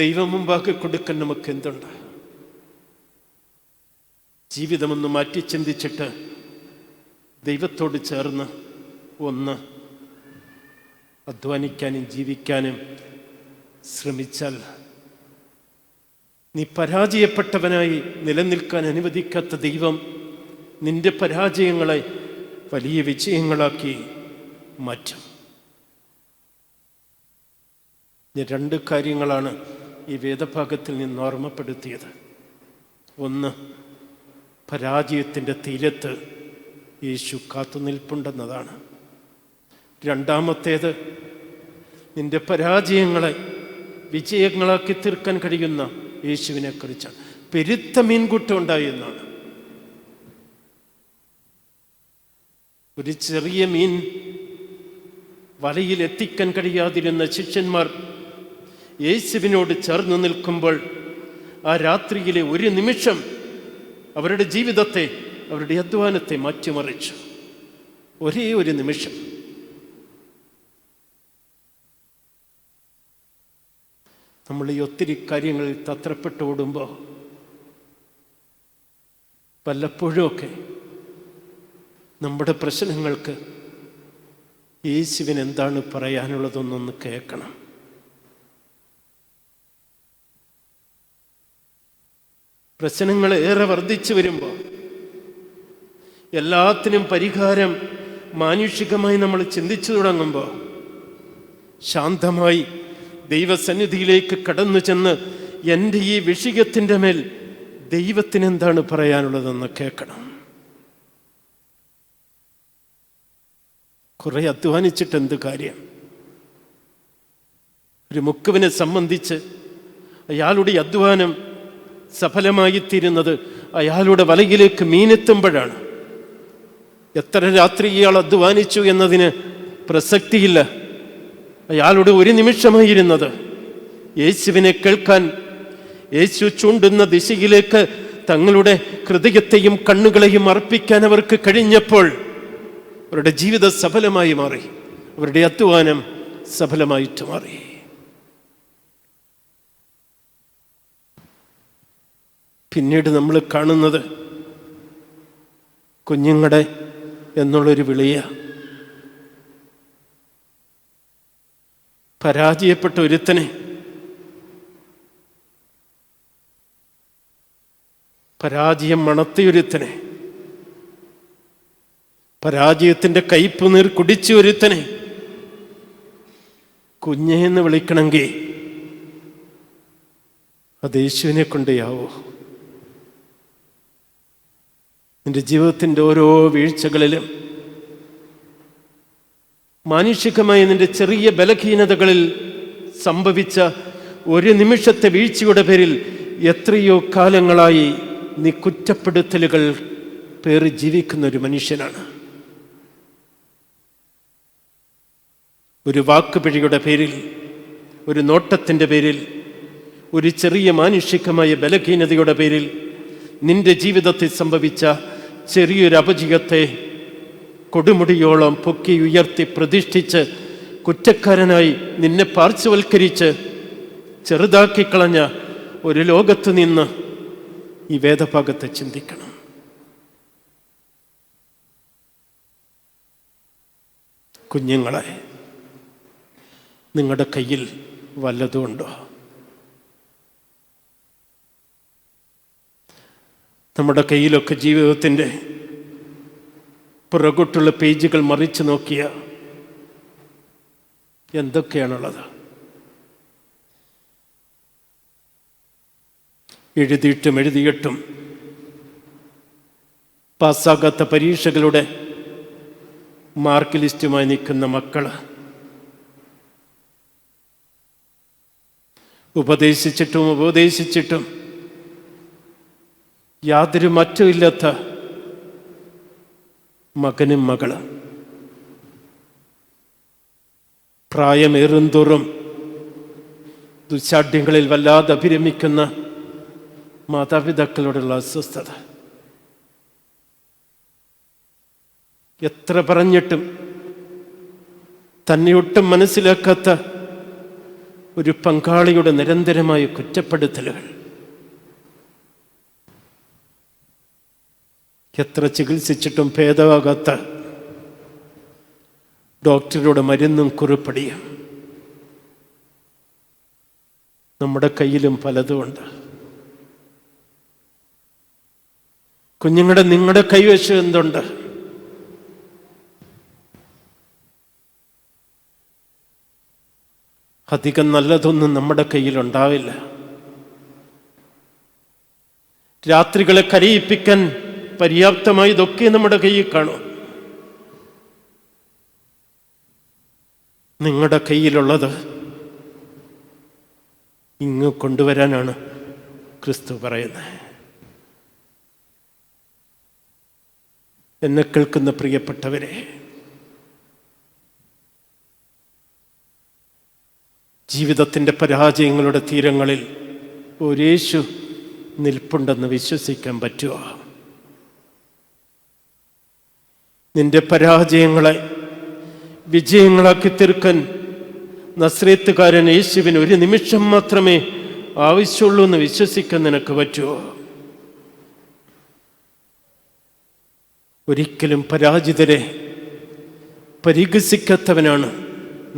ദൈവം മുമ്പാക്കി കൊടുക്കാൻ നമുക്ക് എന്തുണ്ട്? ജീവിതമൊന്ന് മാറ്റി ചിന്തിച്ചിട്ട് ദൈവത്തോട് ചേർന്ന് ഒന്ന് അധ്വാനിക്കാനും ജീവിക്കാനും ശ്രമിച്ചാൽ നീ പരാജയപ്പെട്ടവനായി നിലനിൽക്കാൻ അനുവദിക്കാത്ത ദൈവം നിന്റെ പരാജയങ്ങളെ വലിയ വിജയങ്ങളാക്കി മാറ്റും. രണ്ട് കാര്യങ്ങളാണ് ഈ വേദഭാഗത്തിൽ നിന്ന് ഓർമ്മപ്പെടുത്തിയത്. ഒന്ന്, പരാജയത്തിൻ്റെ തീരത്ത് യേശു കാത്തുനിൽപ്പുണ്ടെന്നതാണ്. രണ്ടാമത്തേത്, നിന്റെ പരാജയങ്ങളെ വിജയങ്ങളാക്കി തീർക്കാൻ കഴിയുന്ന യേശുവിനെ കുറിച്ചാണ്. പെരുത്ത മീൻകൂട്ടം ഉണ്ടായി എന്നാണ്. ഒരു ചെറിയ മീൻ വലയിൽ എത്തിക്കാൻ കഴിയാതിരുന്ന ശിഷ്യന്മാർ യേശുവിനോട് ചേർന്ന് നിൽക്കുമ്പോൾ ആ രാത്രിയിലെ ഒരു നിമിഷം അവരുടെ ജീവിതത്തെ, അവരുടെ അധ്വാനത്തെ മാറ്റിമറിച്ചു. ഒരേ ഒരു നിമിഷം. നമ്മൾ ഈ ഒത്തിരി കാര്യങ്ങളിൽ തത്രപ്പെട്ട് ഓടുമ്പോൾ വല്ലപ്പോഴുമൊക്കെ നമ്മുടെ പ്രശ്നങ്ങൾക്ക് യേശുവിന് എന്താണ് പറയാനുള്ളതെന്നൊന്ന് കേൾക്കണം. പ്രശ്നങ്ങൾ ഏറെ വർദ്ധിച്ചു വരുമ്പോൾ എല്ലാത്തിനും പരിഹാരം മാനുഷികമായി നമ്മൾ ചിന്തിച്ചു തുടങ്ങുമ്പോൾ ശാന്തമായി ദൈവസന്നിധിയിലേക്ക് കടന്നു ചെന്ന് എൻ്റെ ഈ വിഷയത്തിൻ്റെ മേൽ ദൈവത്തിന് എന്താണ് പറയാനുള്ളതെന്ന് കേൾക്കണം. കുറെ അധ്വാനിച്ചിട്ട് എന്ത് കാര്യം? ഒരു മുക്കുവിനെ സംബന്ധിച്ച് അയാളുടെ അധ്വാനം സഫലമായിത്തീരുന്നത് അയാളുടെ വലയിലേക്ക് മീനെത്തുമ്പോഴാണ്. എത്ര രാത്രി ഇയാൾ അധ്വാനിച്ചു എന്നതിന് പ്രസക്തിയില്ല. അയാളുടെ ഒരു നിമിഷമായിരുന്നത്. യേശുവിനെ കേൾക്കാൻ യേശു ചൂണ്ടുന്ന ദിശയിലേക്ക് തങ്ങളുടെ ഹൃദയത്തെയും കണ്ണുകളെയും അർപ്പിക്കാൻ അവർക്ക് കഴിഞ്ഞപ്പോൾ അവരുടെ ജീവിതം സഫലമായി മാറി, അവരുടെ അധ്വാനം സഫലമായിട്ട് മാറി. പിന്നീട് നമ്മൾ കാണുന്നത് കുഞ്ഞുങ്ങളുടെ എന്നുള്ളൊരു വിളിയ. പരാജയപ്പെട്ട ഒരുത്തനെ, പരാജയം മണത്തിയൊരുത്തനെ, പരാജയത്തിൻ്റെ കയ്പ് നീർ കുടിച്ച ഒരുത്തനെ കുഞ്ഞെന്ന് വിളിക്കണമെങ്കിൽ അത് യേശുവിനെ കൊണ്ടേയാവോ? നിന്റെ ജീവിതത്തിൻ്റെ ഓരോ വീഴ്ചകളിലും, മാനുഷികമായ നിന്റെ ചെറിയ ബലഹീനതകളിൽ സംഭവിച്ച ഒരു നിമിഷത്തെ വീഴ്ചയുടെ പേരിൽ എത്രയോ കാലങ്ങളായി നീ കുറ്റപ്പെടുത്തലുകൾ പേറി ജീവിക്കുന്ന ഒരു മനുഷ്യനാണ്. ഒരു വാക്കുപിഴയുടെ പേരിൽ, ഒരു നോട്ടത്തിൻ്റെ പേരിൽ, ഒരു ചെറിയ മാനുഷികമായ ബലഹീനതയുടെ പേരിൽ നിന്റെ ജീവിതത്തിൽ സംഭവിച്ച ചെറിയൊരു അപജയത്തെ കൊടുമുടിയോളം പൊക്കി ഉയർത്തി പ്രതിഷ്ഠിച്ച് കുറ്റക്കാരനായി നിന്നെ പാർശ്വവൽക്കരിച്ച് ചെറുതാക്കിക്കളഞ്ഞ ഒരു ലോകത്ത് നിന്ന് ഈ വേദഭാഗത്തെ ചിന്തിക്കണം. കുഞ്ഞുങ്ങളെ, നിങ്ങളുടെ കയ്യിൽ വല്ലതുമുണ്ടോ? നമ്മുടെ കയ്യിലൊക്കെ ജീവിതത്തിൻ്റെ പുറകോട്ടുള്ള പേജുകൾ മറിച്ച് നോക്കിയ എന്തൊക്കെയാണുള്ളത്? എഴുതിയിട്ടും പാസ്സാകാത്ത പരീക്ഷകളുടെ മാർക്ക് ലിസ്റ്റുമായി നിൽക്കുന്ന മക്കള്, ഉപദേശിച്ചിട്ടും യാതൊരു മാറ്റമില്ലാത്ത മകനും മകളും, പ്രായമേറുന്തോറും ദുശാഠ്യങ്ങളിൽ വല്ലാതെ അഭിരമിക്കുന്ന മാതാപിതാക്കളോടുള്ള അസ്വസ്ഥത. എത്ര പറഞ്ഞിട്ടും തന്നെ ഒട്ടും മനസ്സിലാക്കാത്ത ഒരു പങ്കാളിയുടെ നിരന്തരമായ കുറ്റപ്പെടുത്തലുകൾ. എത്ര ചികിത്സിച്ചിട്ടും ഭേദമാകാത്ത ഡോക്ടറുടെ മരുന്നും കുറിപ്പടിയും. നമ്മുടെ കയ്യിലും പലതുമുണ്ട്. കുഞ്ഞുങ്ങളുടെ, നിങ്ങളുടെ കൈവശം എന്തുണ്ട്? അധികം നല്ലതൊന്നും നമ്മുടെ കയ്യിലുണ്ടാവില്ല. രാത്രികളെ കരയിപ്പിക്കാൻ പര്യാപ്തമായതൊക്കെ നമ്മുടെ കയ്യിൽ കാണും. നിങ്ങളുടെ കയ്യിലുള്ളത് ഇങ്ങ് കൊണ്ടുവരാനാണ് ക്രിസ്തു പറയുന്നത്. എന്നെ കേൾക്കുന്ന പ്രിയപ്പെട്ടവരെ, ജീവിതത്തിൻ്റെ പരാജയങ്ങളുടെ തീരങ്ങളിൽ ഒരു യേശു നിൽപ്പുണ്ടെന്ന് വിശ്വസിക്കാൻ പറ്റുമോ? നിന്റെ പരാജയങ്ങളെ വിജയങ്ങളാക്കി തീർക്കാൻ നസ്രേത്തുകാരൻ യേശുവിന് ഒരു നിമിഷം മാത്രമേ ആവശ്യമുള്ളൂ എന്ന് വിശ്വസിക്കാൻ നിനക്ക് പറ്റുമോ? ഒരിക്കലും പരാജിതരെ പരിഹസിക്കാത്തവനാണ്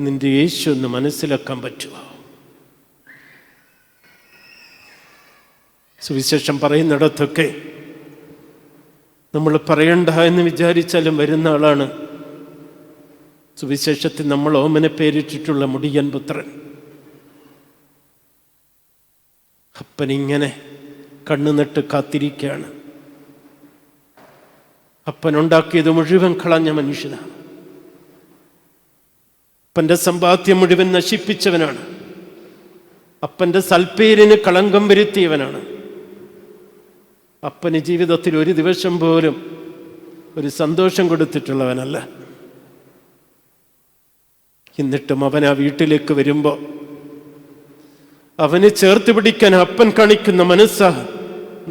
നിന്റെ യേശു എന്ന് മനസ്സിലാക്കാൻ പറ്റുമോ? സുവിശേഷം പറയുന്നിടത്തൊക്കെ നമ്മൾ പറയണ്ട എന്ന് വിചാരിച്ചാലും വരുന്ന ആളാണ് സുവിശേഷത്തിൽ നമ്മൾ ഓമനെ പേരിട്ടിട്ടുള്ള മുടിയൻ പുത്രൻ. അപ്പനിങ്ങനെ കണ്ണുനട്ട് കാത്തിരിക്കുകയാണ്. അപ്പനുണ്ടാക്കിയത് മുഴുവൻ കളഞ്ഞ മനുഷ്യനാണ്. അപ്പൻ്റെ സമ്പാദ്യം മുഴുവൻ നശിപ്പിച്ചവനാണ്. അപ്പൻ്റെ സൽപ്പേരിന് കളങ്കം വരുത്തിയവനാണ്. അപ്പന് ജീവിതത്തിൽ ഒരു ദിവസം പോലും ഒരു സന്തോഷം കൊടുത്തിട്ടുള്ളവനല്ല. എന്നിട്ടും അവൻ ആ വീട്ടിലേക്ക് വരുമ്പോൾ അവനെ ചേർത്ത് പിടിക്കാൻ അപ്പൻ കാണിക്കുന്ന മനസ്സാ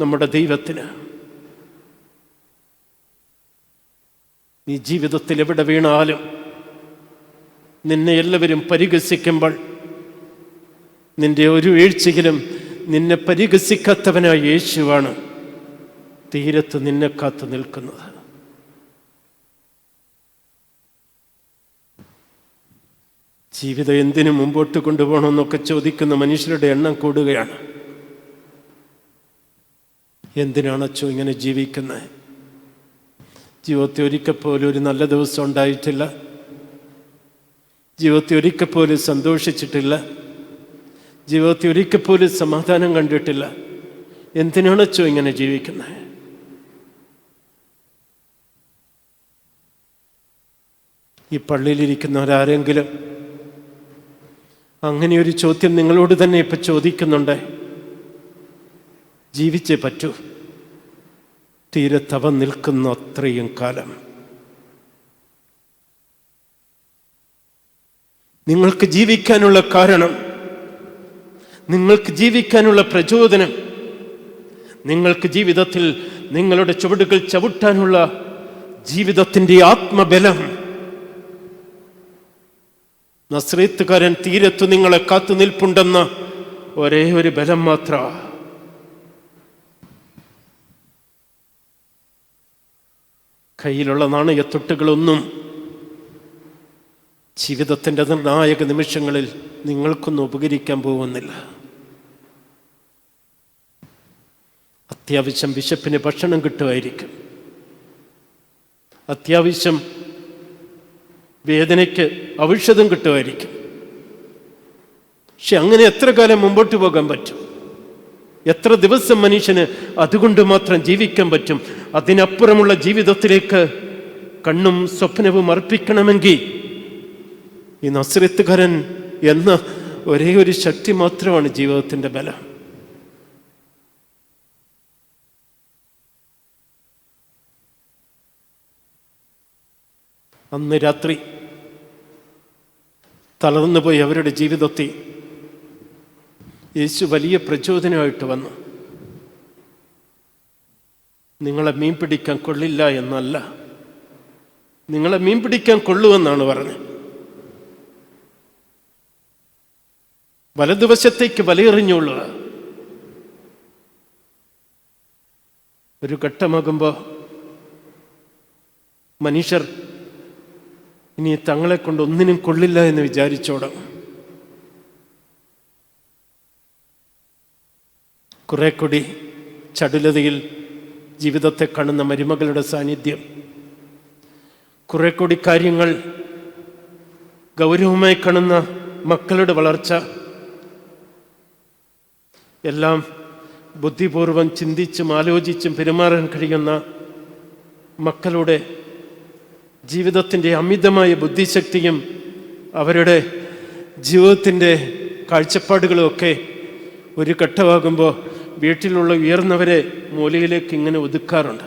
നമ്മുടെ ദൈവത്തിന്. നീ ജീവിതത്തിൽ എവിടെ വീണാലും നിന്നെ എല്ലാവരും പരിഹസിക്കുമ്പോൾ നിന്റെ ഒരു വീഴ്ചയിലും നിന്നെ പരിഹസിക്കാത്തവനായ യേശുവാണ് തീരത്ത് നിന്നെ കാത്തു നിൽക്കുന്നത്. ജീവിതം എന്തിനു മുമ്പോട്ട് കൊണ്ടുപോകണമെന്നൊക്കെ ചോദിക്കുന്ന മനുഷ്യരുടെ എണ്ണം കൂടുകയാണ്. എന്തിനാണച്ചോ ഇങ്ങനെ ജീവിക്കുന്നത്? ജീവിതത്തിൽ ഒരിക്കൽ പോലും ഒരു നല്ല ദിവസം ഉണ്ടായിട്ടില്ല. ജീവിതത്തിൽ ഒരിക്കൽ പോലും സന്തോഷിച്ചിട്ടില്ല. ജീവിതത്തിൽ ഒരിക്കൽ പോലും സമാധാനം കണ്ടിട്ടില്ല. എന്തിനാണച്ചോ ഇങ്ങനെ ജീവിക്കുന്നത്? ഈ പള്ളിയിലിരിക്കുന്നവരാരെങ്കിലും അങ്ങനെ ഒരു ചോദ്യം നിങ്ങളോട് തന്നെ ഇപ്പം ചോദിക്കുന്നുണ്ട്. ജീവിച്ചേ പറ്റൂ. തീരത്തവ നിൽക്കുന്ന അത്രയും കാലം നിങ്ങൾക്ക് ജീവിക്കാനുള്ള കാരണം, നിങ്ങൾക്ക് ജീവിക്കാനുള്ള പ്രചോദനം, നിങ്ങൾക്ക് ജീവിതത്തിൽ നിങ്ങളുടെ ചുവടുകൾ ചവിട്ടാനുള്ള ജീവിതത്തിൻ്റെ ആത്മബലം നസ്രേത്തുകാരൻ തീരത്തു നിങ്ങളെ കാത്തു നിൽപ്പുണ്ടെന്ന ഒരേ ഒരു ബലം മാത്രം. കയ്യിലുള്ള നാണയത്തൊട്ടുകളൊന്നും ജീവിതത്തിൻ്റെ നിർണായക നിമിഷങ്ങളിൽ നിങ്ങൾക്കൊന്നും ഉപകരിക്കാൻ പോകുന്നില്ല. അത്യാവശ്യം വിശപ്പിന് ഭക്ഷണം കിട്ടുമായിരിക്കും, അത്യാവശ്യം വേദനയ്ക്ക് ഔഷധം കിട്ടുമായിരിക്കും. പക്ഷെ അങ്ങനെ എത്ര കാലം മുമ്പോട്ട് പോകാൻ പറ്റും? എത്ര ദിവസം മനുഷ്യന് അതുകൊണ്ട് മാത്രം ജീവിക്കാൻ പറ്റും? അതിനപ്പുറമുള്ള ജീവിതത്തിലേക്ക് കണ്ണും സ്വപ്നവും അർപ്പിക്കണമെങ്കിൽ ഈ നസ്രത്തുകാരൻ എന്ന ഒരേ ഒരു ശക്തി മാത്രമാണ് ജീവിതത്തിൻ്റെ ബലം. അന്ന് രാത്രി തളർന്നുപോയി അവരുടെ ജീവിതത്തിൽ യേശു വലിയ പ്രചോദനമായിട്ട് വന്നു. നിങ്ങളെ മീൻ പിടിക്കാൻ കൊള്ളില്ല എന്നല്ല, നിങ്ങളെ മീൻ പിടിക്കാൻ കൊള്ളുമെന്നാണ് പറഞ്ഞത്. വലതുവശത്തേക്ക് വലയെറിഞ്ഞുകൊള്ളുക. ഒരു ഘട്ടമാകുമ്പോൾ മനുഷ്യർ ഇനി തങ്ങളെ കൊണ്ട് ഒന്നിനും കൊള്ളില്ല എന്ന് വിചാരിച്ചോടാം. കുറെ കൂടി ചടുലതയിൽ ജീവിതത്തെ കാണുന്ന മരുമകളുടെ സാന്നിധ്യം, കുറെ കൂടി കാര്യങ്ങൾ ഗൗരവമായി കാണുന്ന മക്കളുടെ വളർച്ച, എല്ലാം ബുദ്ധിപൂർവം ചിന്തിച്ചും ആലോചിച്ചും പെരുമാറാൻ കഴിയുന്ന മക്കളുടെ ജീവിതത്തിൻ്റെ അമിതമായ ബുദ്ധിശക്തിയും അവരുടെ ജീവിതത്തിൻ്റെ കാഴ്ചപ്പാടുകളുമൊക്കെ ഒരു ഘട്ടമാകുമ്പോൾ വീട്ടിലുള്ള ഉയർന്നവരെ മൂലയിലേക്ക് ഇങ്ങനെ ഒതുക്കാറുണ്ട്.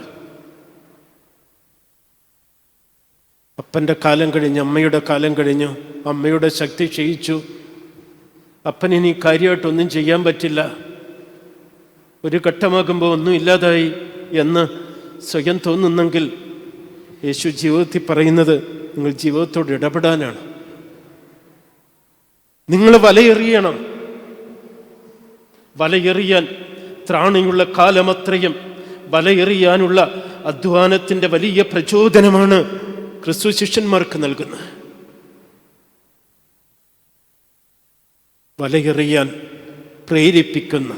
അപ്പൻ്റെ കാലം കഴിഞ്ഞു, അമ്മയുടെ കാലം കഴിഞ്ഞു, അമ്മയുടെ ശക്തി ക്ഷയിച്ചു, അപ്പനിനി കാര്യമായിട്ടൊന്നും ചെയ്യാൻ പറ്റില്ല, ഒരു ഘട്ടമാകുമ്പോൾ ഒന്നും ഇല്ലാതായി എന്ന് സ്വയം തോന്നുന്നെങ്കിൽ യേശു ജീവിതത്തിൽ പറയുന്നത് നിങ്ങൾ ജീവിതത്തോട് ഇടപെടാനാണ്. നിങ്ങൾ വലയെറിയണം. വലയെറിയാൻ ത്രാണിയുള്ള കാലമത്രയും വലയെറിയാനുള്ള അധ്വാനത്തിൻ്റെ വലിയ പ്രചോദനമാണ് ക്രിസ്തു ശിഷ്യന്മാർക്ക് നൽകുന്നത്. വലയെറിയാൻ പ്രേരിപ്പിക്കുന്ന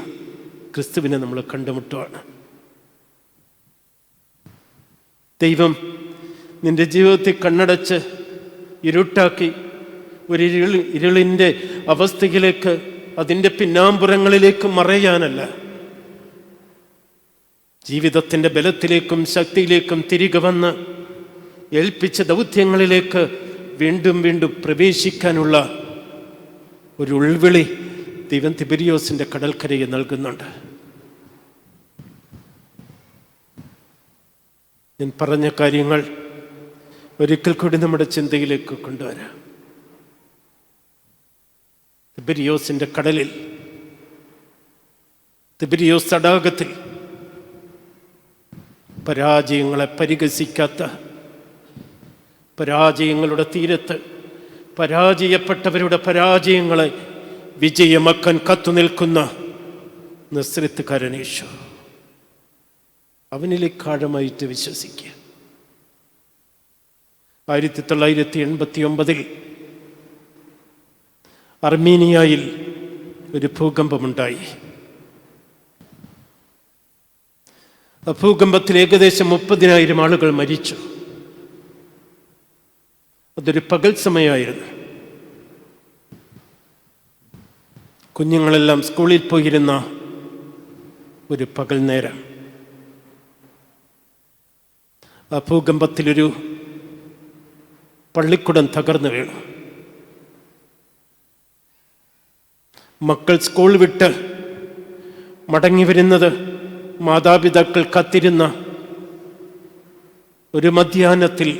ക്രിസ്തുവിനെ നമ്മൾ കണ്ടുമുട്ടുകയാണ്. ദൈവം നിന്റെ ജീവിതത്തിൽ കണ്ണടച്ച് ഇരുട്ടാക്കി ഒരു ഇരുളിൻ്റെ അവസ്ഥയിലേക്ക്, അതിൻ്റെ പിന്നാമ്പുറങ്ങളിലേക്ക് മറയാനല്ല, ജീവിതത്തിൻ്റെ ബലത്തിലേക്കും ശക്തിയിലേക്കും തിരികെ വന്ന് ഏൽപ്പിച്ച ദൗത്യങ്ങളിലേക്ക് വീണ്ടും വീണ്ടും പ്രവേശിക്കാനുള്ള ഒരു ഉൾവിളി ദൈവം തിബരിയോസിൻ്റെ കടൽക്കരയെ നൽകുന്നുണ്ട്. ഞാൻ പറഞ്ഞ കാര്യങ്ങൾ ഒരിക്കൽ കൂടി നമ്മുടെ ചിന്തയിലേക്ക് കൊണ്ടുവരാം. തിബിരിയോസിൻ്റെ കടലിൽ, തിബിരിയോസ് തടാകത്തിൽ പരാജയങ്ങളെ പരിഹസിക്കാത്ത, പരാജയങ്ങളുടെ തീരത്ത് പരാജയപ്പെട്ടവരുടെ പരാജയങ്ങളെ വിജയമാക്കാൻ കത്തുനിൽക്കുന്ന നസ്രത്തുകാരൻ യേശു. അവനിലേക്ക് ആഴമായിട്ട് വിശ്വസിക്കുക. 1989 അർമീനിയയിൽ ഒരു ഭൂകമ്പമുണ്ടായി. ആ ഭൂകമ്പത്തിൽ ഏകദേശം 30,000 ആളുകൾ മരിച്ചു. അതൊരു പകൽ സമയമായിരുന്നു. കുഞ്ഞുങ്ങളെല്ലാം സ്കൂളിൽ പോയിരുന്ന ഒരു പകൽ നേരം. ആ ഭൂകമ്പത്തിലൊരു പള്ളിക്കുടം തകർന്നു വീണു. മക്കൾ സ്കൂൾ വിട്ട് മടങ്ങി വരുന്നത് മാതാപിതാക്കൾ കാത്തിരുന്ന ഒരു മധ്യാഹ്നത്തിൽ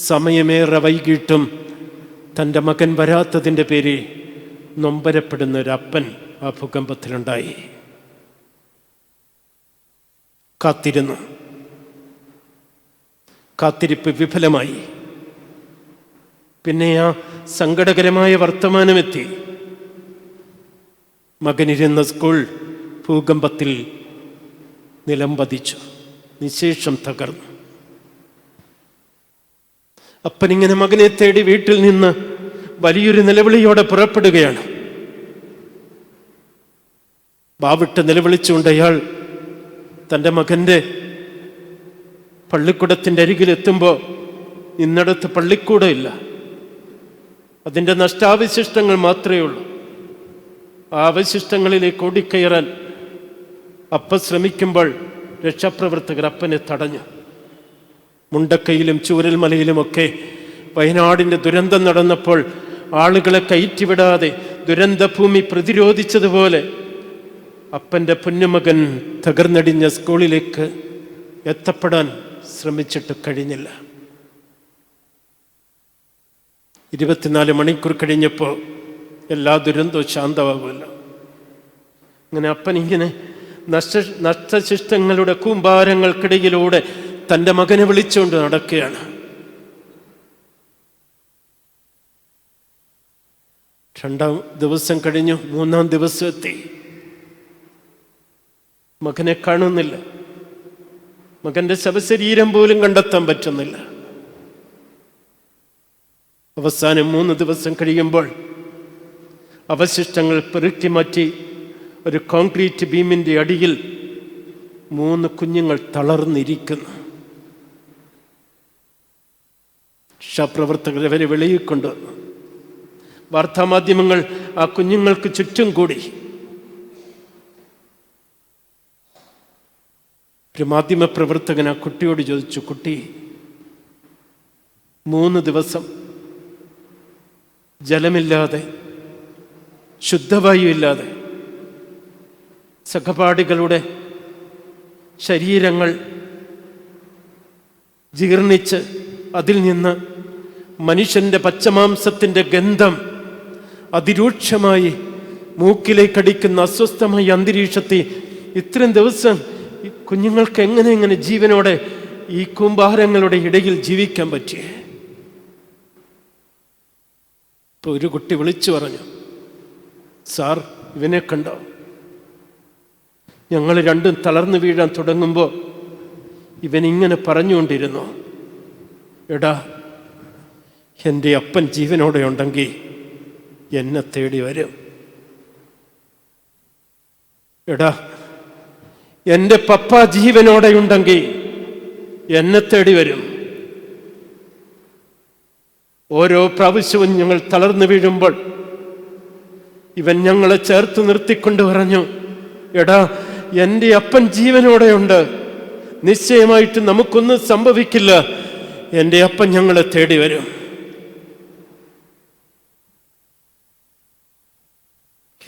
സമയമേറെ വൈകിട്ടും തൻ്റെ മകൻ വരാത്തതിൻ്റെ പേരിൽ നൊമ്പരപ്പെടുന്ന ഒരപ്പൻ ആ ഭൂകമ്പത്തിലുണ്ടായി. കാത്തിരുന്നു. കാത്തിരിപ്പ് വിഫലമായി. പിന്നെ ആ സങ്കടകരമായ വർത്തമാനമെത്തി. മകനിരുന്ന സ്കൂൾ ഭൂകമ്പത്തിൽ നിലംപതിച്ചു, നിശേഷം തകർന്നു. അപ്പനിങ്ങനെ മകനെ തേടി വീട്ടിൽ നിന്ന് വലിയൊരു നിലവിളിയോടെ പുറപ്പെടുകയാണ്. വാവിട്ട് നിലവിളിച്ചുകൊണ്ട് അയാൾ തൻ്റെ മകൻ്റെ പള്ളിക്കൂടത്തിൻ്റെ അരികിലെത്തുമ്പോൾ ഇന്നിടത്ത് പള്ളിക്കൂടമില്ല, അതിൻ്റെ നഷ്ടാവശിഷ്ടങ്ങൾ മാത്രമേ ഉള്ളൂ. ആ അവശിഷ്ടങ്ങളിലേക്ക് ഓടിക്കയറാൻ അപ്പ ശ്രമിക്കുമ്പോൾ രക്ഷാപ്രവർത്തകർ അപ്പനെ തടഞ്ഞു. മുണ്ടക്കയിലും ചൂരൽമലയിലുമൊക്കെ വയനാടിൻ്റെ ദുരന്തം നടന്നപ്പോൾ ആളുകളെ കയറ്റിവിടാതെ ദുരന്തഭൂമി പ്രതിരോധിച്ചതുപോലെ അപ്പൻ്റെ പൊന്നുമകൻ തകർന്നടിഞ്ഞ സ്കൂളിലേക്ക് എത്തപ്പെടാൻ ശ്രമിച്ചിട്ട് കഴിഞ്ഞില്ല. 24 മണിക്കൂർ കഴിഞ്ഞപ്പോൾ എല്ലാ ദുരന്തവും ശാന്തമാകുമല്ലോ. അങ്ങനെ അപ്പനിങ്ങനെ നഷ്ടശിഷ്ടങ്ങളുടെ കൂമ്പാരങ്ങൾക്കിടയിലൂടെ തൻ്റെ മകനെ വിളിച്ചുകൊണ്ട് നടക്കുകയാണ്. രണ്ടാം ദിവസം കഴിഞ്ഞു, മൂന്നാം ദിവസം എത്തി. മകനെ കാണുന്നില്ല. മകൻ്റെ ശവശരീരം പോലും കണ്ടെത്താൻ പറ്റുന്നില്ല. അവസാനം 3 ദിവസം കഴിയുമ്പോൾ അവശിഷ്ടങ്ങൾ പെറുക്കി മാറ്റി ഒരു കോൺക്രീറ്റ് ബീമിൻ്റെ അടിയിൽ 3 കുഞ്ഞുങ്ങൾ തളർന്നിരിക്കുന്നു. രക്ഷാപ്രവർത്തകർ അവരെ വെളിയിൽ കൊണ്ടുവന്നു. വാർത്താമാധ്യമങ്ങൾ ആ കുഞ്ഞുങ്ങൾക്ക് ചുറ്റും കൂടി. ഒരു മാധ്യമപ്രവർത്തകൻ ആ കുട്ടിയോട് ചോദിച്ചു, കുട്ടി, 3 ദിവസം ജലമില്ലാതെ, ശുദ്ധവായു ഇല്ലാതെ, സഹപാഠികളുടെ ശരീരങ്ങൾ ജീർണിച്ച് അതിൽ നിന്ന് മനുഷ്യൻ്റെ പച്ചമാംസത്തിൻ്റെ ഗന്ധം അതിരൂക്ഷമായി മൂക്കിലേക്കടിക്കുന്ന അസ്വസ്ഥമായ അന്തരീക്ഷത്തിൽ ഇത്രയും ദിവസം ഈ കുഞ്ഞുങ്ങൾക്ക് എങ്ങനെ ജീവനോടെ ഈ കൂമ്പാരങ്ങളുടെ ഇടയിൽ ജീവിക്കാൻ പറ്റിയേ? ഇപ്പോൾ ഒരു കുട്ടി വിളിച്ചു പറഞ്ഞു, സാർ, ഇവനെ കണ്ടോ? ഞങ്ങൾ രണ്ടും തളർന്നു വീഴാൻ തുടങ്ങുമ്പോൾ ഇവനിങ്ങനെ പറഞ്ഞുകൊണ്ടിരുന്നു, എടാ, എൻ്റെ അപ്പൻ ജീവനോടെ ഉണ്ടെങ്കിൽ എന്നെ തേടി വരും. എടാ, എൻ്റെ പപ്പ ജീവനോടെ ഉണ്ടെങ്കിൽ എന്നെ തേടി വരും. ഓരോ പ്രാവശ്യവും ഞങ്ങൾ തളർന്നു വീഴുമ്പോൾ ഇവൻ ഞങ്ങളെ ചേർത്ത് നിർത്തിക്കൊണ്ട് പറഞ്ഞു, എടാ, എൻ്റെ അപ്പൻ ജീവനോടെയുണ്ട്, നിശ്ചയമായിട്ട് നമുക്കൊന്നും സംഭവിക്കില്ല, എൻ്റെ അപ്പൻ ഞങ്ങളെ തേടി വരും.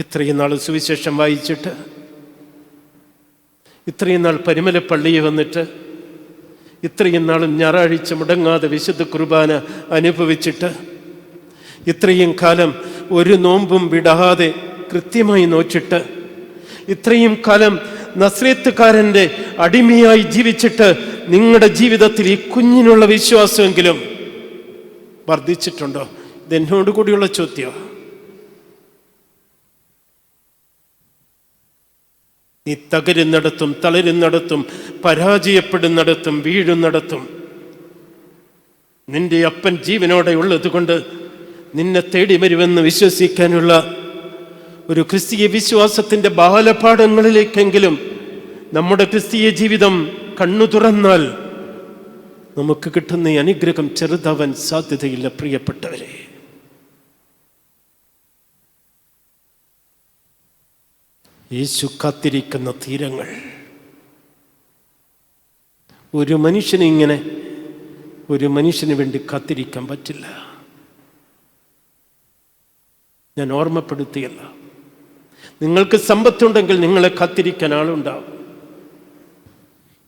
ഇത്രയും നാൾ സുവിശേഷം വായിച്ചിട്ട്, ഇത്രയും നാൾ പരിമലപ്പള്ളിയിൽ വന്നിട്ട്, ഇത്രയും നാളും ഞായറാഴ്ച മുടങ്ങാതെ വിശുദ്ധ കുർബാന അനുഭവിച്ചിട്ട്, ഇത്രയും കാലം ഒരു നോമ്പും വിടാതെ കൃത്യമായി നോച്ചിട്ട് ഇത്രയും കാലം നസ്രേത്തുകാരൻ്റെ അടിമയായി ജീവിച്ചിട്ട് നിങ്ങളുടെ ജീവിതത്തിൽ ഈ കുഞ്ഞിനുള്ള വിശ്വാസമെങ്കിലും വർദ്ധിച്ചിട്ടുണ്ടോ? ഇതെന്നോട് കൂടിയുള്ള ചോദ്യമാണ്. നീ തകരുന്നിടത്തും തളരുന്നിടത്തും പരാജയപ്പെടുന്നിടത്തും വീഴുന്നിടത്തും നിന്റെ അപ്പൻ ജീവനോടെ ഉള്ളത് കൊണ്ട് നിന്നെ തേടി വരുമെന്ന് വിശ്വസിക്കാനുള്ള ഒരു ക്രിസ്തീയ വിശ്വാസത്തിൻ്റെ ബാലപാഠങ്ങളിലേക്കെങ്കിലും നമ്മുടെ ക്രിസ്തീയ ജീവിതം കണ്ണു തുറന്നാൽ നമുക്ക് കിട്ടുന്ന ഈ അനുഗ്രഹം ചെറുതാവാൻ സാധ്യതയില്ല. പ്രിയപ്പെട്ടവരെ, യേശു കാത്തിരിക്കുന്ന തീരങ്ങൾ. ഒരു മനുഷ്യന് വേണ്ടി കാത്തിരിക്കാൻ പറ്റില്ല. ഞാൻ ഓർമ്മപ്പെടുത്തിയല്ല, നിങ്ങൾക്ക് സമ്പത്തുണ്ടെങ്കിൽ നിങ്ങളെ കാത്തിരിക്കാൻ ആളുണ്ടാവും.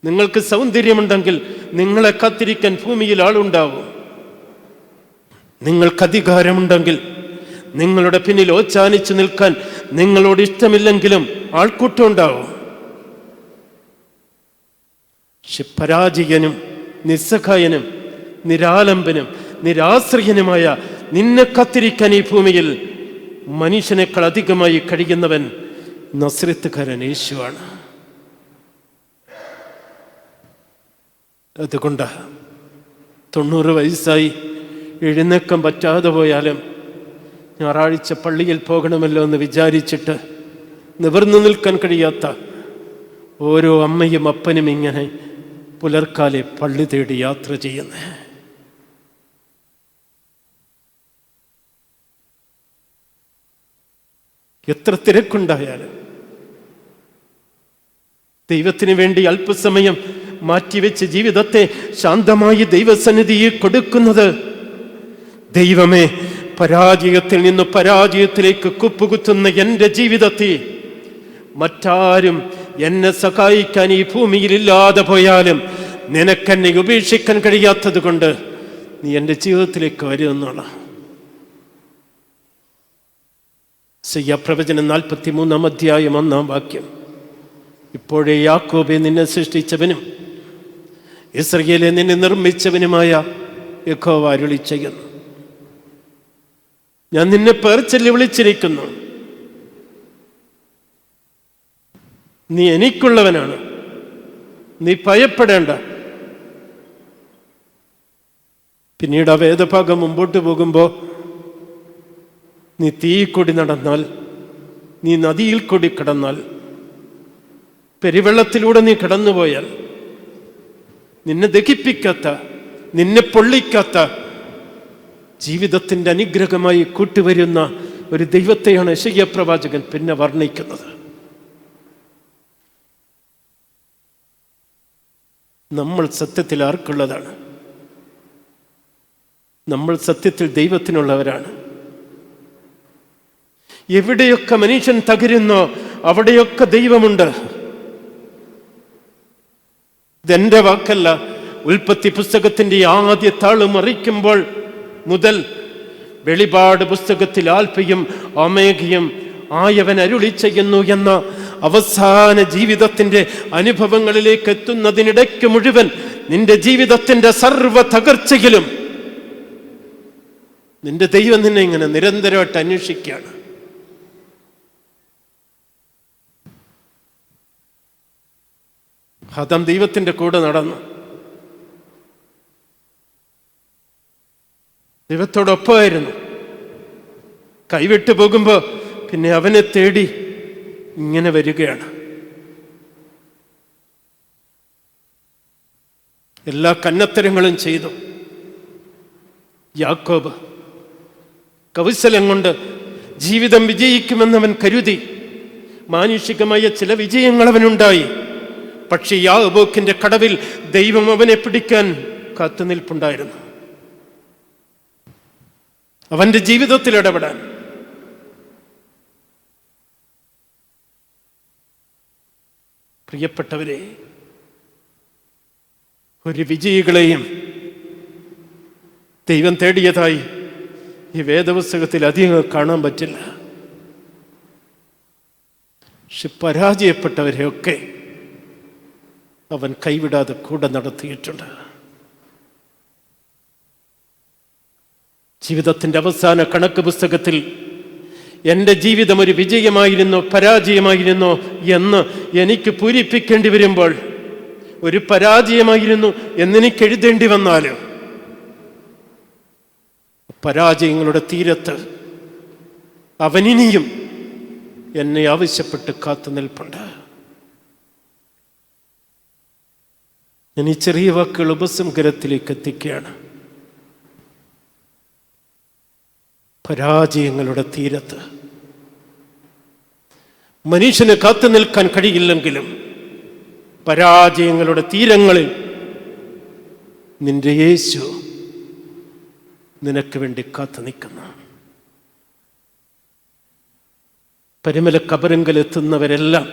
നിങ്ങൾക്ക് സൗന്ദര്യമുണ്ടെങ്കിൽ നിങ്ങളെ കാത്തിരിക്കാൻ ഭൂമിയിൽ ആളുണ്ടാവും. നിങ്ങൾക്ക് അധികാരമുണ്ടെങ്കിൽ നിങ്ങളുടെ പിന്നിൽ ഓച്ചാനിച്ചു നിൽക്കാൻ നിങ്ങളോട് ഇഷ്ടമില്ലെങ്കിലും ആൾക്കൂട്ടം ഉണ്ടാവും. പക്ഷെ പരാജയനും നിസ്സഹായനും നിരാലംബനും നിരാശ്രയനുമായ നിന്നെ കാത്തിരിക്കാൻ ഈ ഭൂമിയിൽ മനുഷ്യനേക്കാൾ അധികമായി കഴിയുന്നവൻ നസ്രത്തുകാരൻ യേശുവാണ്. അതുകൊണ്ട് 90 വയസ്സായി എഴുന്നേക്കാൻ പറ്റാതെ പോയാലും ഞായറാഴ്ച പള്ളിയിൽ പോകണമല്ലോ എന്ന് വിചാരിച്ചിട്ട് നിവർന്നു നിൽക്കാൻ കഴിയാത്ത ഓരോ അമ്മയും അപ്പനും ഇങ്ങനെ പുലർക്കാലെ പള്ളി തേടി യാത്ര ചെയ്യുന്നു. എത്ര തിരക്കുണ്ടായാലും ദൈവത്തിന് വേണ്ടി അല്പസമയം മാറ്റിവെച്ച് ജീവിതത്തെ ശാന്തമായി ദൈവസന്നിധിയിൽ കൊടുക്കുന്നത്, ദൈവമേ, പരാജയത്തിൽ നിന്ന് പരാജയത്തിലേക്ക് കുപ്പുകുത്തുന്ന എൻ്റെ ജീവിതത്തെ മറ്റാരും എന്നെ സഹായിക്കാൻ ഈ ഭൂമിയിൽ ഇല്ലാതെ പോയാലും നിനക്കെന്നെ ഉപേക്ഷിക്കാൻ കഴിയാത്തത് കൊണ്ട് നീ എൻ്റെ ജീവിതത്തിലേക്ക് വരുമെന്നുള്ള പ്രവചനം 43 അധ്യായം 1 ഇപ്പോഴേ യാക്കോബെ നിന്നെ സൃഷ്ടിച്ചവനും ഇസ്രായേലെ നിന്നെ നിർമ്മിച്ചവനുമായ യഹോവ അരുളി ചെയ്യുന്നു, ഞാൻ നിന്നെ പേർ ചൊല്ലി വിളിച്ചിരിക്കുന്നു. നീ എനിക്കുള്ളവനാണ്, നീ ഭയപ്പെടേണ്ട. പിന്നീട് ആ വേദഭാഗം മുമ്പോട്ട് പോകുമ്പോൾ, നീ തീയിൽ കൂടി നടന്നാൽ, നീ നദിയിൽ കൂടി കടന്നാൽ, പെരുവെള്ളത്തിലൂടെ നീ കടന്നുപോയാൽ നിന്നെ ദഹിപ്പിക്കാത്ത, നിന്നെ പൊള്ളിക്കാത്ത ജീവിതത്തിൻ്റെ അനുഗ്രഹമായി കൂട്ടുവരുന്ന ഒരു ദൈവത്തെയാണ് യെശയ്യാ പ്രവാചകൻ പിന്നെ വർണ്ണിക്കുന്നത്. നമ്മൾ സത്യത്തിൽ ആർക്കുള്ളതാണ്? നമ്മൾ സത്യത്തിൽ ദൈവത്തിനുള്ളവരാണ്. എവിടെയൊക്കെ മനുഷ്യൻ തകരുന്നോ അവിടെയൊക്കെ ദൈവമുണ്ട്. ഇതെന്റെ വാക്കല്ല. ഉൽപ്പത്തി പുസ്തകത്തിന്റെ ആദ്യ താള് മറിക്കുമ്പോൾ മുതൽ വെളിപാട് പുസ്തകത്തിൽ ആൽഫയും ഒമേഗയും ആയവൻ അരുളി ചെയ്യുന്നു എന്ന അവസാന ജീവിതത്തിന്റെ അനുഭവങ്ങളിലേക്ക് എത്തുന്നതിനിടയ്ക്ക് മുഴുവൻ നിന്റെ ജീവിതത്തിന്റെ സർവ്വ തകർച്ചയിലും നിന്റെ ദൈവം നിന്നെ ഇങ്ങനെ നിരന്തരമായിട്ട് അന്വേഷിക്കുകയാണ്. ആദാം ദൈവത്തിന്റെ കൂടെ നടന്നു, ദൈവത്തോടൊപ്പമായിരുന്നു. കൈവിട്ടു പോകുമ്പോ പിന്നെ അവനെ തേടി ഇങ്ങനെ വരികയാണ്. എല്ലാ കന്നത്തരങ്ങളും ചെയ്തു. യാക്കോബ് കൗശലം കൊണ്ട് ജീവിതം വിജയിക്കുമെന്നവൻ കരുതി. മാനുഷികമായ ചില വിജയങ്ങൾ അവനുണ്ടായി. പക്ഷെ യാബോക്കിന്റെ കടവിൽ ദൈവം അവനെ പിടിക്കാൻ കാത്തുനിൽപ്പുണ്ടായിരുന്നു, അവന്റെ ജീവിതത്തിൽ ഇടപെടാൻ. പ്രിയപ്പെട്ടവരെ, ഒരു വിജയികളെയും ദൈവം തേടിയതായി ഈ വേദപുസ്തകത്തിൽ അധികം കാണാൻ പറ്റില്ല. പക്ഷെ പരാജയപ്പെട്ടവരെയൊക്കെ അവൻ കൈവിടാതെ കൂടെ നടത്തിയിട്ടുണ്ട്. ജീവിതത്തിൻ്റെ അവസാന കണക്ക് പുസ്തകത്തിൽ എൻ്റെ ജീവിതം ഒരു വിജയമായിരുന്നോ പരാജയമായിരുന്നോ എന്ന് എനിക്ക് പൂരിപ്പിക്കേണ്ടി വരുമ്പോൾ, ഒരു പരാജയമായിരുന്നു എന്നെനിക്ക് എഴുതേണ്ടി വന്നാലും, പരാജയങ്ങളുടെ തീരത്ത് അവനിനിയും എന്നെ ആവശ്യപ്പെട്ട് കാത്തു നിൽപ്പുണ്ട്. ഞാൻ ഈ ചെറിയ വാക്കുകൾ ഉപസംഹാരത്തിലേക്ക് എത്തിക്കുകയാണ്. പരാജയങ്ങളുടെ തീരത്ത് മനുഷ്യന് കാത്തു നിൽക്കാൻ കഴിയില്ലെങ്കിലും, പരാജയങ്ങളുടെ തീരങ്ങളിൽ നിന്റെ യേശു നിനക്ക് വേണ്ടി കാത്തു നിൽക്കുന്നു. പരിമല കബറിങ്കലെത്തുന്നവരെല്ലാം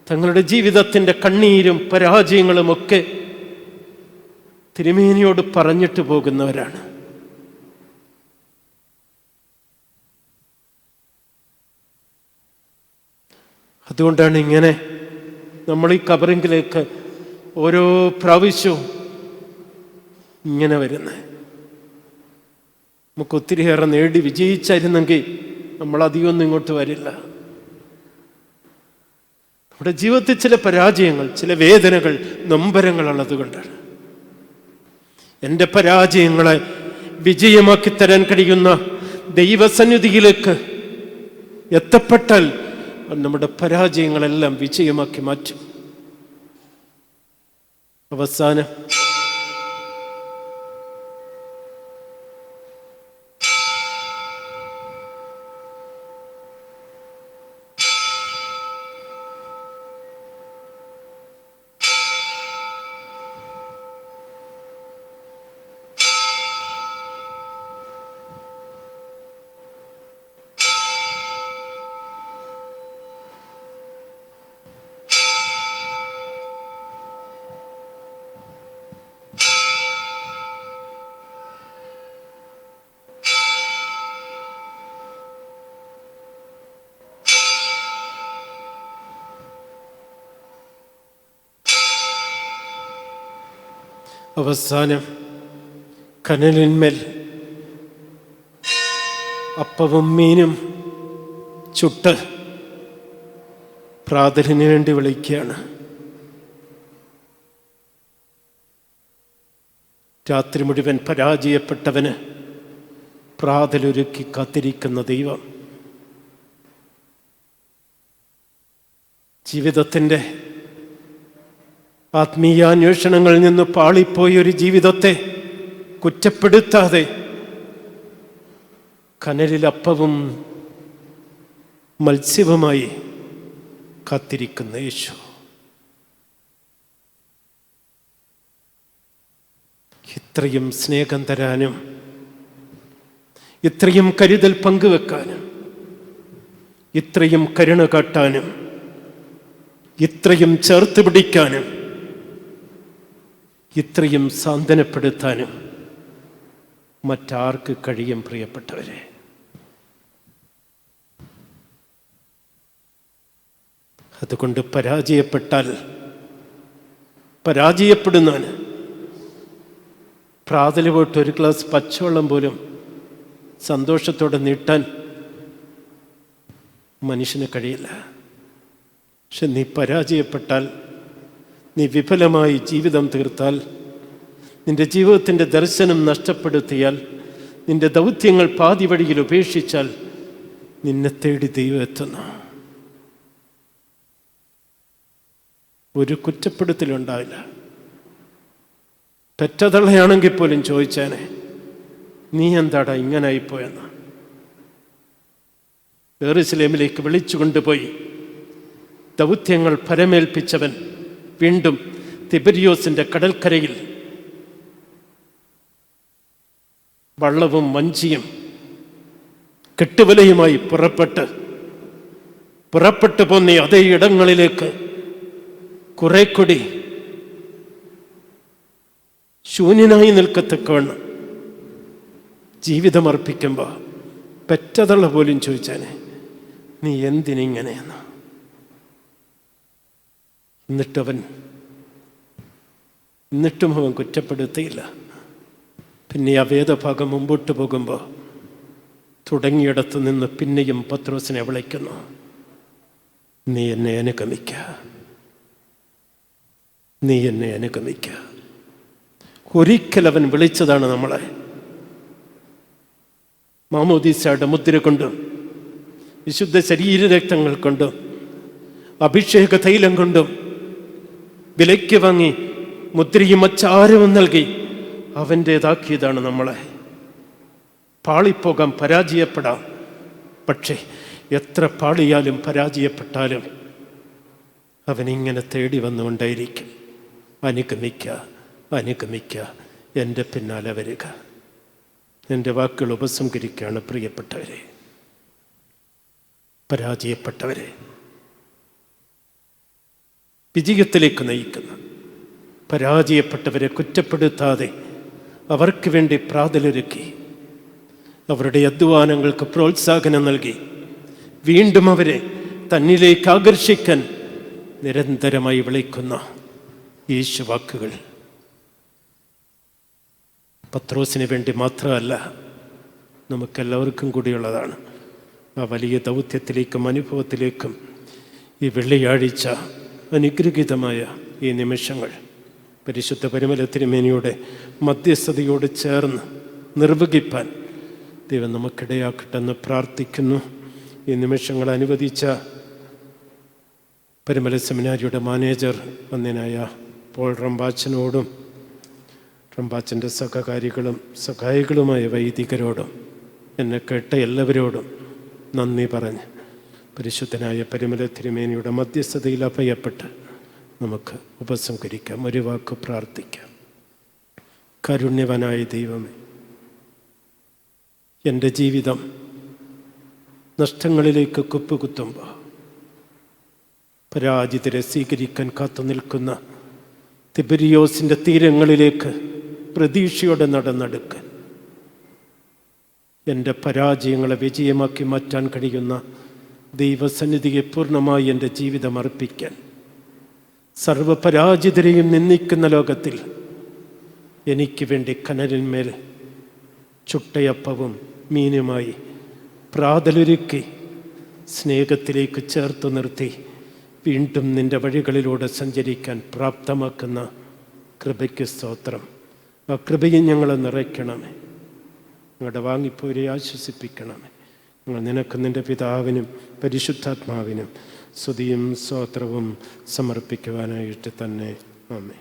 തങ്ങളുടെ ജീവിതത്തിൻ്റെ കണ്ണീരും പരാജയങ്ങളുമൊക്കെ തിരുമേനിയോട് പറഞ്ഞിട്ട് പോകുന്നവരാണ്. അതുകൊണ്ടാണ് ഇങ്ങനെ നമ്മൾ ഈ കബറിങ്കിലേക്ക് ഓരോ പ്രാവശ്യവും ഇങ്ങനെ വരുന്നത്. നമുക്ക് ഒത്തിരിയേറെ നേടി വിജയിച്ചായിരുന്നെങ്കിൽ നമ്മളധികമൊന്നും ഇങ്ങോട്ട് വരില്ല. നമ്മുടെ ജീവിതത്തിൽ ചില പരാജയങ്ങൾ, ചില വേദനകൾ, നൊമ്പരങ്ങളുള്ളത് കൊണ്ടാണ്. എൻ്റെ പരാജയങ്ങളെ വിജയമാക്കി തരാൻ കഴിയുന്ന ദൈവസന്നിധിയിലേക്ക് എത്തപ്പെട്ടാൽ നമ്മുടെ പരാജയങ്ങളെല്ലാം വിജയമാക്കി മാറ്റും. അവസാനം അവസാനം കനലിന്മേൽ അപ്പവും മീനും ചുട്ട് പ്രാതലിന് വേണ്ടി വിളിക്കുകയാണ്. രാത്രി മുഴുവൻ പരാജയപ്പെട്ടവന് പ്രാതലൊരുക്കി കാത്തിരിക്കുന്ന ദൈവം. ജീവിതത്തിൻ്റെ ആത്മീയാന്വേഷണങ്ങളിൽ നിന്ന് പാളിപ്പോയൊരു ജീവിതത്തെ കുറ്റപ്പെടുത്താതെ കനലിൽ അപ്പവും മത്സ്യവുമായി കാത്തിരിക്കുന്ന യേശു. ഇത്രയും സ്നേഹം തരാനും, ഇത്രയും കരുതൽ പങ്കുവെക്കാനും, ഇത്രയും കരുണ കാട്ടാനും, ഇത്രയും ചേർത്ത് പിടിക്കാനും, ഇത്രയും സാന്ത്വനപ്പെടുത്താനും മറ്റാർക്ക് കഴിയും പ്രിയപ്പെട്ടവരെ? അതുകൊണ്ട് പരാജയപ്പെട്ടാൽ പരാജയപ്പെടുന്നവന് പ്രാതല് പോയിട്ട് ഒരു ഗ്ലാസ് പച്ചവെള്ളം പോലും സന്തോഷത്തോടെ നീട്ടാൻ മനുഷ്യന് കഴിയില്ല. പക്ഷെ നീ പരാജയപ്പെട്ടാൽ, നീ വിഫലമായി ജീവിതം തീർത്താൽ, നിന്റെ ജീവിതത്തിൻ്റെ ദർശനം നഷ്ടപ്പെടുത്തിയാൽ, നിന്റെ ദൗത്യങ്ങൾ പാതി വഴിയിൽ ഉപേക്ഷിച്ചാൽ, നിന്നെ തേടി ദൈവം എത്തുന്നു. ഒരു കുറ്റപ്പെടുത്തലുണ്ടാവില്ല. പെറ്റതള്ളയാണെങ്കിൽ പോലും ചോദിച്ചാനെ, നീ എന്താടാ ഇങ്ങനായിപ്പോയെന്ന്. യെരൂശലേമിലേക്ക് വിളിച്ചു കൊണ്ടുപോയി ദൗത്യങ്ങൾ ഫലമേൽപ്പിച്ചവൻ വീണ്ടും തിബരിയോസിന്റെ കടൽക്കരയിൽ വള്ളവും വഞ്ചിയും കെട്ടുവലയുമായി പുറപ്പെട്ടു പോന്ന അതേ ഇടങ്ങളിലേക്ക് കുറെ കൂടി ശൂന്യനായി നിൽക്കത്തക്കവണ്ണം ജീവിതമർപ്പിക്കുമ്പോൾ പെറ്റതള്ള പോലും ചോദിച്ചാനെ, നീ എന്തിനിങ്ങനെയെന്ന്. എന്നിട്ടും അവൻ കുറ്റപ്പെടുത്തിയില്ല. പിന്നെ ആ വേദഭാഗം മുമ്പോട്ട് പോകുമ്പോൾ തുടങ്ങിയിടത്ത് നിന്ന് പിന്നെയും പത്രോസിനെ വിളിക്കുന്നു, നീ എന്നെ അനുഗമിക്കുക, നീ എന്നെ അനുഗമിക്കുക. ഒരിക്കൽ അവൻ വിളിച്ചതാണ് നമ്മളെ. മാമോദീസയുടെ മുദ്ര കൊണ്ടും വിശുദ്ധ ശരീരരക്തങ്ങൾ കൊണ്ടും അഭിഷേക തൈലം കൊണ്ടും വിലയ്ക്ക് വാങ്ങി മുദ്രയും അച്ചാരവും നൽകി അവൻ്റേതാക്കിയതാണ് നമ്മളെ. പാളിപ്പോകാം, പരാജയപ്പെടാം. പക്ഷേ എത്ര പാളിയാലും പരാജയപ്പെട്ടാലും അവനിങ്ങനെ തേടി വന്നുകൊണ്ടേയിരിക്കും. അനുഗമിക്കുക, അനുഗമിക്കുക, എൻ്റെ പിന്നാലെ വരിക. എൻ്റെ വാക്കുകൾ ഉപസംഹരിക്കുകയാണ് പ്രിയപ്പെട്ടവരെ, പരാജയപ്പെട്ടവരെ വിജയത്തിലേക്ക് നയിക്കുന്ന, പരാജയപ്പെട്ടവരെ കുറ്റപ്പെടുത്താതെ അവർക്ക് വേണ്ടി പ്രാതലൊരുക്കി അവരുടെ അധ്വാനങ്ങൾക്ക് പ്രോത്സാഹനം നൽകി വീണ്ടും അവരെ തന്നിലേക്ക് ആകർഷിക്കാൻ നിരന്തരമായി വിളിക്കുന്ന യേശു വാക്കുകൾ പത്രോസിന് വേണ്ടി മാത്രമല്ല, നമുക്കെല്ലാവർക്കും കൂടിയുള്ളതാണ്. ആ വലിയ ദൗത്യത്തിലേക്കും അനുഭവത്തിലേക്കും ഈ വെള്ളിയാഴ്ച അനുഗ്രഹീതമായ ഈ നിമിഷങ്ങൾ പരിശുദ്ധ പരിമല തിരുമേനിയുടെ മധ്യസ്ഥതയോട് ചേർന്ന് നിർവഹിപ്പാൻ ദൈവം നമുക്കിടയാക്കട്ടെന്ന് പ്രാർത്ഥിക്കുന്നു. ഈ നിമിഷങ്ങൾ അനുവദിച്ച പരിമല സെമിനാരിയുടെ മാനേജർ വന്യനായ പോൾ റമ്പാച്ചനോടും റമ്പാച്ചൻ്റെ സഹകാരികളും സഹായികളുമായ വൈദികരോടും എന്നെ കേട്ട എല്ലാവരോടും നന്ദി പറഞ്ഞ് പരിശുദ്ധനായ പരിമല തിരുമേനിയുടെ മധ്യസ്ഥതയിൽ അഭയപ്പെട്ട് നമുക്ക് ഉപസംഹരിക്കാം. ഒരു വാക്ക് പ്രാർത്ഥിക്കാം. കാരുണ്യവാനായ ദൈവമേ, എൻ്റെ ജീവിതം നഷ്ടങ്ങളിലേക്ക് കുപ്പുകുത്തുമ്പോൾ പരാജിതരെ സ്വീകരിക്കാൻ കാത്തു നിൽക്കുന്ന തിബരിയോസിൻ്റെ തീരങ്ങളിലേക്ക് പ്രതീക്ഷയോടെ നടന്നെടുക്കാൻ, എൻ്റെ പരാജയങ്ങളെ വിജയമാക്കി മാറ്റാൻ കഴിയുന്ന ദൈവസന്നിധിയെ പൂർണ്ണമായി എൻ്റെ ജീവിതം അർപ്പിക്കാൻ, സർവപരാജിതരെയും നിന്ദിക്കുന്ന ലോകത്തിൽ എനിക്ക് വേണ്ടി കനലിന്മേൽ ചുട്ടയപ്പവും മീനുമായി പ്രാതലൊരുക്കി സ്നേഹത്തിലേക്ക് ചേർത്ത് നിർത്തി വീണ്ടും നിൻ്റെ വഴികളിലൂടെ സഞ്ചരിക്കാൻ പ്രാപ്തമാക്കുന്ന കൃപയ്ക്ക് സ്തോത്രം. ആ കൃപയെ ഞങ്ങളെ നിറയ്ക്കണമേ. ഞങ്ങളുടെ വാങ്ങിപ്പോരെ ആശ്വസിപ്പിക്കണമേ. ഞങ്ങൾ നിനക്ക് നിൻ്റെ പിതാവിനും പരിശുദ്ധാത്മാവിനും സ്തുതിയും സ്തോത്രവും സമർപ്പിക്കുവാനായിട്ട് തന്നെ. ആമേൻ.